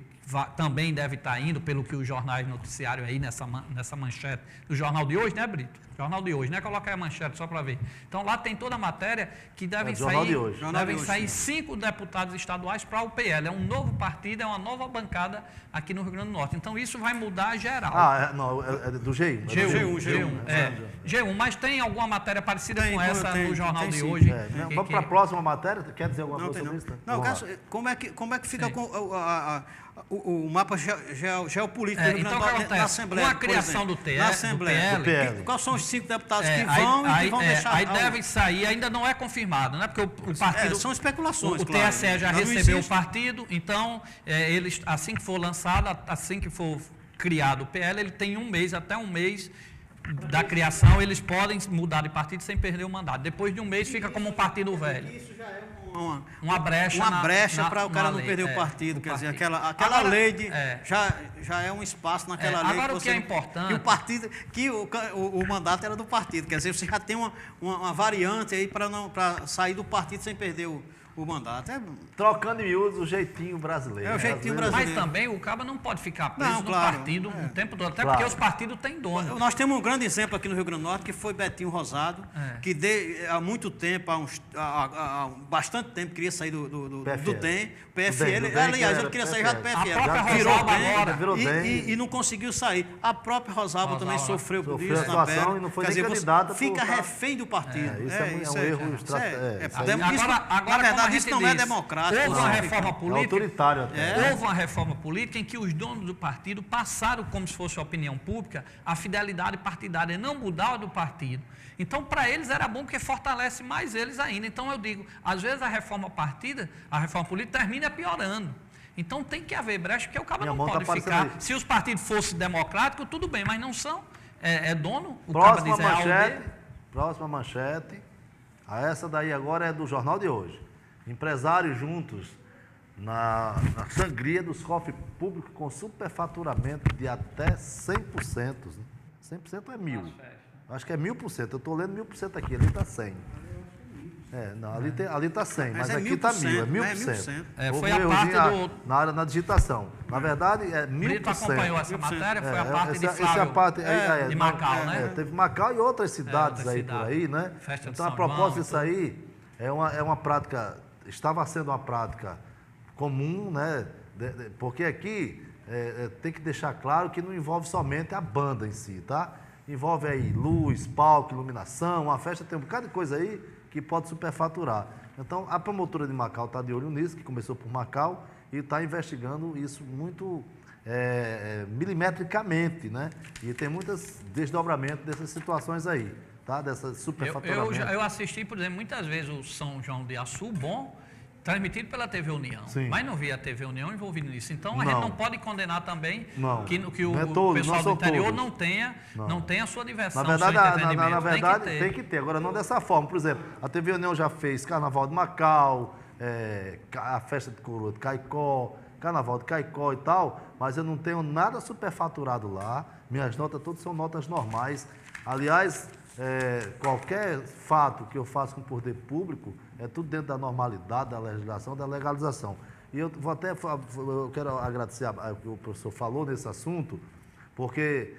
também deve estar indo, pelo que os jornais noticiários aí nessa manchete do Jornal de hoje, né, Brito? Jornal de hoje, né? Coloca aí a manchete só para ver. Então, lá tem toda a matéria que devem sair 5 deputados estaduais para o PL. É um novo partido, é uma nova bancada aqui no Rio Grande do Norte. Então, isso vai mudar geral. Não, é do G1. G1, mas tem alguma matéria parecida com essa no Jornal de hoje? Vamos para a próxima matéria? Quer dizer alguma coisa sobre isso? Não, como é que fica com o mapa geopolítico então, na Assembleia? Com a criação do PL, quais são os 5 deputados que vão deixar... Aí devem sair, ainda não é confirmado, né? Porque o partido... são especulações, O TSE já recebeu o partido, então, eles, assim que for lançado, assim que for criado o PL, ele tem até um mês da criação, eles podem mudar de partido sem perder o mandato. Depois de um mês, fica como um partido velho. Isso já é uma brecha para o cara não perder o partido. Quer dizer, aquela lei já é um espaço naquela lei. Agora, o que é importante... Que o partido, que o mandato era do partido. Quer dizer, você já tem uma variante aí para sair do partido sem perder o mandato. Trocando em miúdos o jeitinho brasileiro. É o jeitinho brasileiro. Mas também o caba não pode ficar preso no partido o tempo todo, até porque os partidos têm dono. Nós temos um grande exemplo aqui no Rio Grande do Norte, que foi Betinho Rosado, que há muito tempo, há bastante tempo, queria sair do DEM, PFL. Aliás, ele queria sair já do PFL. A própria Rosalba agora virou DEM. E não conseguiu sair. A própria Rosalba também sofreu por isso na pele. E não foi nem candidata. Fica refém do partido. Isso é um erro estratégico. Na verdade, isso não é democrático. Houve uma reforma política. Autoritário até. Houve uma reforma política em que os donos do partido passaram, como se fosse a opinião pública, a fidelidade partidária, não mudar do partido. Então, para eles era bom porque fortalece mais eles ainda. Então, eu digo, às vezes a reforma política termina piorando. Então, tem que haver brecha, porque o cara não pode ficar. Se os partidos fossem democráticos, tudo bem, mas não são. É dono. O cara diz, próxima manchete. Essa daí agora é do Jornal de hoje. Empresários juntos na sangria dos cofres públicos com superfaturamento de até 100%. 100% é 1000. Acho que é 1000%. Eu estou lendo 1000% aqui, ali está 100. Ali está 100, mas aqui está 1000, é 1000%. Foi a parte na digitação. Na verdade, é 1000%. Brito acompanhou essa matéria, foi a parte de Flávio, de Macau, né? Teve Macau e outras cidades por aí, né? Então, a propósito disso aí, é uma prática, estava sendo uma prática comum, né? Porque aqui tem que deixar claro que não envolve somente a banda em si, tá? Envolve aí luz, palco, iluminação, uma festa, tem um bocado de coisa aí que pode superfaturar. Então, a promotora de Macau está de olho nisso, que começou por Macau, e está investigando isso muito milimetricamente, né? E tem muitos desdobramentos dessas situações aí, tá? Dessa superfaturamento. Eu assisti, por exemplo, muitas vezes o São João de Açu, bom, Transmitido pela TV União. Sim. Mas não via a TV União envolvida nisso. Então, a gente não pode condenar também que todo, o pessoal do interior todos. não tenha a sua diversão, na verdade, seu entretenimento. na verdade tem que ter. Agora, não dessa forma. Por exemplo, a TV União já fez Carnaval de Macau, a festa de coroa de Caicó, Carnaval de Caicó e tal, mas eu não tenho nada superfaturado lá. Minhas notas todas são notas normais. Aliás, qualquer fato que eu faço com o poder público é tudo dentro da normalidade, da legislação, da legalização. E eu quero agradecer o que o professor falou nesse assunto, porque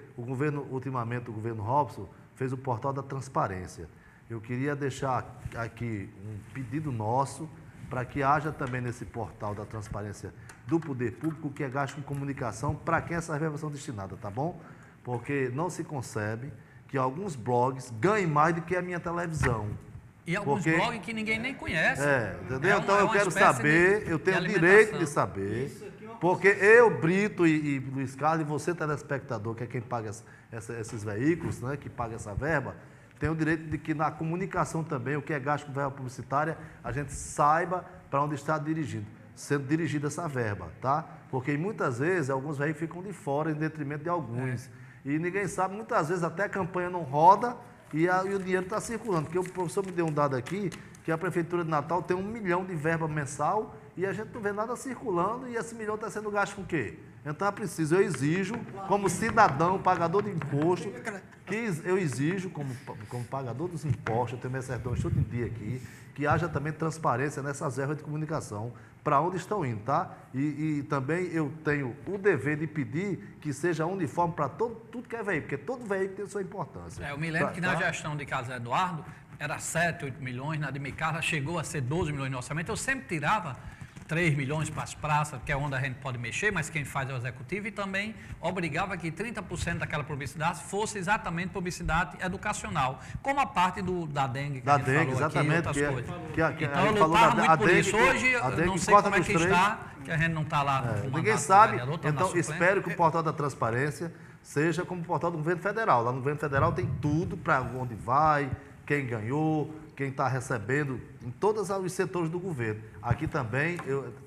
ultimamente o governo Robson fez o portal da transparência. Eu queria deixar aqui um pedido nosso para que haja também nesse portal da transparência do poder público que é gasto com comunicação para quem essas verbas são destinadas, tá bom? Porque não se concebe que alguns blogs ganhem mais do que a minha televisão. E alguns blogs que ninguém nem conhece. Entendeu? Então eu quero saber, eu tenho o direito de saber, porque eu, Brito e Luiz Carlos, e você, telespectador, que é quem paga esses veículos, né, que paga essa verba, tem o direito de que na comunicação também, o que é gasto com verba publicitária, a gente saiba para onde está sendo dirigida essa verba, tá? Porque muitas vezes alguns veículos ficam de fora em detrimento de alguns. E ninguém sabe, muitas vezes até a campanha não roda e o dinheiro está circulando. Porque o professor me deu um dado aqui, que a Prefeitura de Natal tem 1 milhão de verba mensal e a gente não vê nada circulando e esse milhão está sendo gasto com o quê? Então é preciso, eu exijo, como cidadão, pagador de imposto, eu exijo, como pagador dos impostos, eu tenho meu sertão todo em dia aqui, que haja também transparência nessas verbas de comunicação, para onde estão indo, tá? E também eu tenho o dever de pedir que seja uniforme para tudo que é veículo, porque todo veículo tem sua importância. Eu me lembro que na gestão de Carlos Eduardo, era 7, 8 milhões, na de Micarla chegou a ser 12 milhões no orçamento, eu sempre tirava 3 milhões para as praças, que é onde a gente pode mexer, mas quem faz é o executivo, e também obrigava que 30% daquela publicidade fosse exatamente publicidade educacional, como a parte da dengue que a gente falou exatamente, aqui, outras coisas. Então eu lutava muito por isso. Hoje eu não sei como é que está, que a gente não está lá. Ninguém sabe, então espero que o portal da transparência seja como o portal do governo federal. Lá no governo federal tem tudo para onde vai, quem ganhou, quem está recebendo, em todos os setores do governo. Aqui também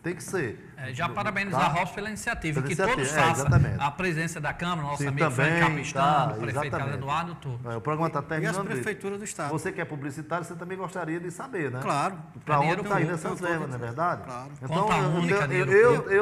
tem que ser. Já parabenizar a Robson pela iniciativa, que todos façam. A presença da Câmara, nosso amigo Frank Capistano, o prefeito Carlos Eduardo, tudo. O programa está terminando. E as prefeituras do Estado. Você que é publicitário, você também gostaria de saber, né? Claro. Para onde está indo essas verbas, não é verdade? Claro. Então,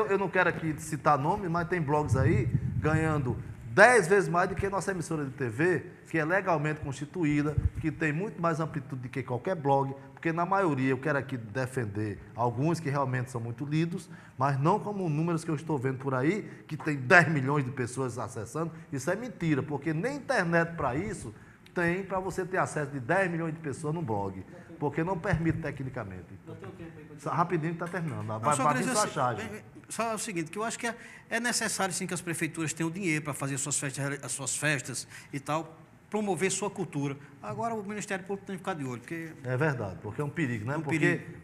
eu não quero aqui citar nome, mas tem blogs aí ganhando 10 vezes mais do que a nossa emissora de TV, que é legalmente constituída, que tem muito mais amplitude do que qualquer blog, porque na maioria eu quero aqui defender alguns que realmente são muito lidos, mas não como números que eu estou vendo por aí, que tem 10 milhões de pessoas acessando. Isso é mentira, porque nem internet para isso tem para você ter acesso de 10 milhões de pessoas no blog, porque não permite tecnicamente. Rapidinho que está terminando. Vai só charge. Só o seguinte, que eu acho que é necessário sim que as prefeituras tenham dinheiro para fazer as suas festas e tal, promover sua cultura. Agora o Ministério Público tem que ficar de olho. Porque é verdade, porque é um perigo, né?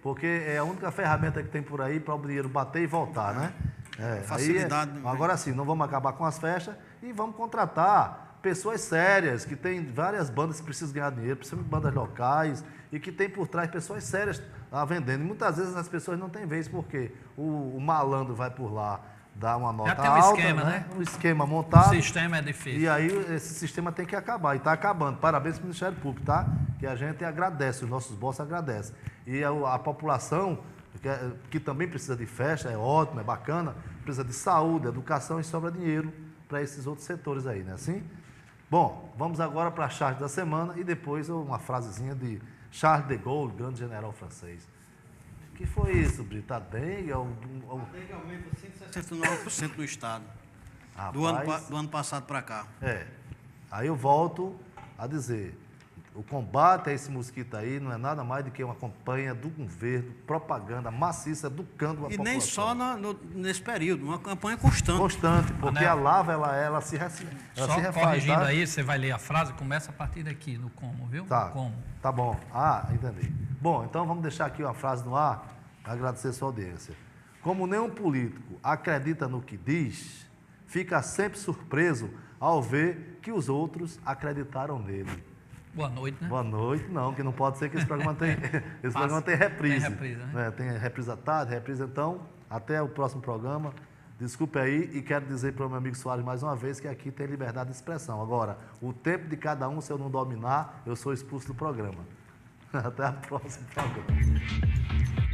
Porque é a única ferramenta que tem por aí para o dinheiro bater e voltar, né? Facilidade. Agora sim, não vamos acabar com as festas e vamos contratar pessoas sérias, que tem várias bandas que precisam ganhar dinheiro, principalmente bandas locais, e que tem por trás pessoas sérias vendendo. E muitas vezes as pessoas não têm vez, porque o malandro vai por lá dar uma nota alta, já tem um esquema, né? Um esquema montado. O sistema é difícil. E aí esse sistema tem que acabar, e está acabando. Parabéns para o Ministério Público, tá? Que a gente agradece, os nossos bolsos agradecem. E a população, que também precisa de festa, é ótimo, é bacana, precisa de saúde, educação, e sobra dinheiro para esses outros setores aí, né? Assim? Bom, vamos agora para a charge da semana e depois uma frasezinha de Charles de Gaulle, grande general francês. O que foi isso, Brito? A dengue? A dengue aumenta 169% no estado. Rapaz, do ano passado para cá. Aí eu volto a dizer, o combate a esse mosquito aí não é nada mais do que uma campanha do governo, propaganda maciça, educando a população. E nem só nesse período, uma campanha constante. Constante, porque a lava, ela se refaz. Só corrigindo aí, você vai ler a frase, começa a partir daqui, no como, viu? Tá, como. Tá bom. Entendi. Bom, então vamos deixar aqui uma frase no ar, agradecer a sua audiência. Como nenhum político acredita no que diz, fica sempre surpreso ao ver que os outros acreditaram nele. Boa noite, né? Boa noite, não, que não pode ser que esse programa tem, programa tem reprise. Tem reprise, né? Tem reprise à tarde, reprise então. Até o próximo programa. Desculpe aí e quero dizer para o meu amigo Soares mais uma vez que aqui tem liberdade de expressão. Agora, o tempo de cada um, se eu não dominar, eu sou expulso do programa. Até o próximo programa.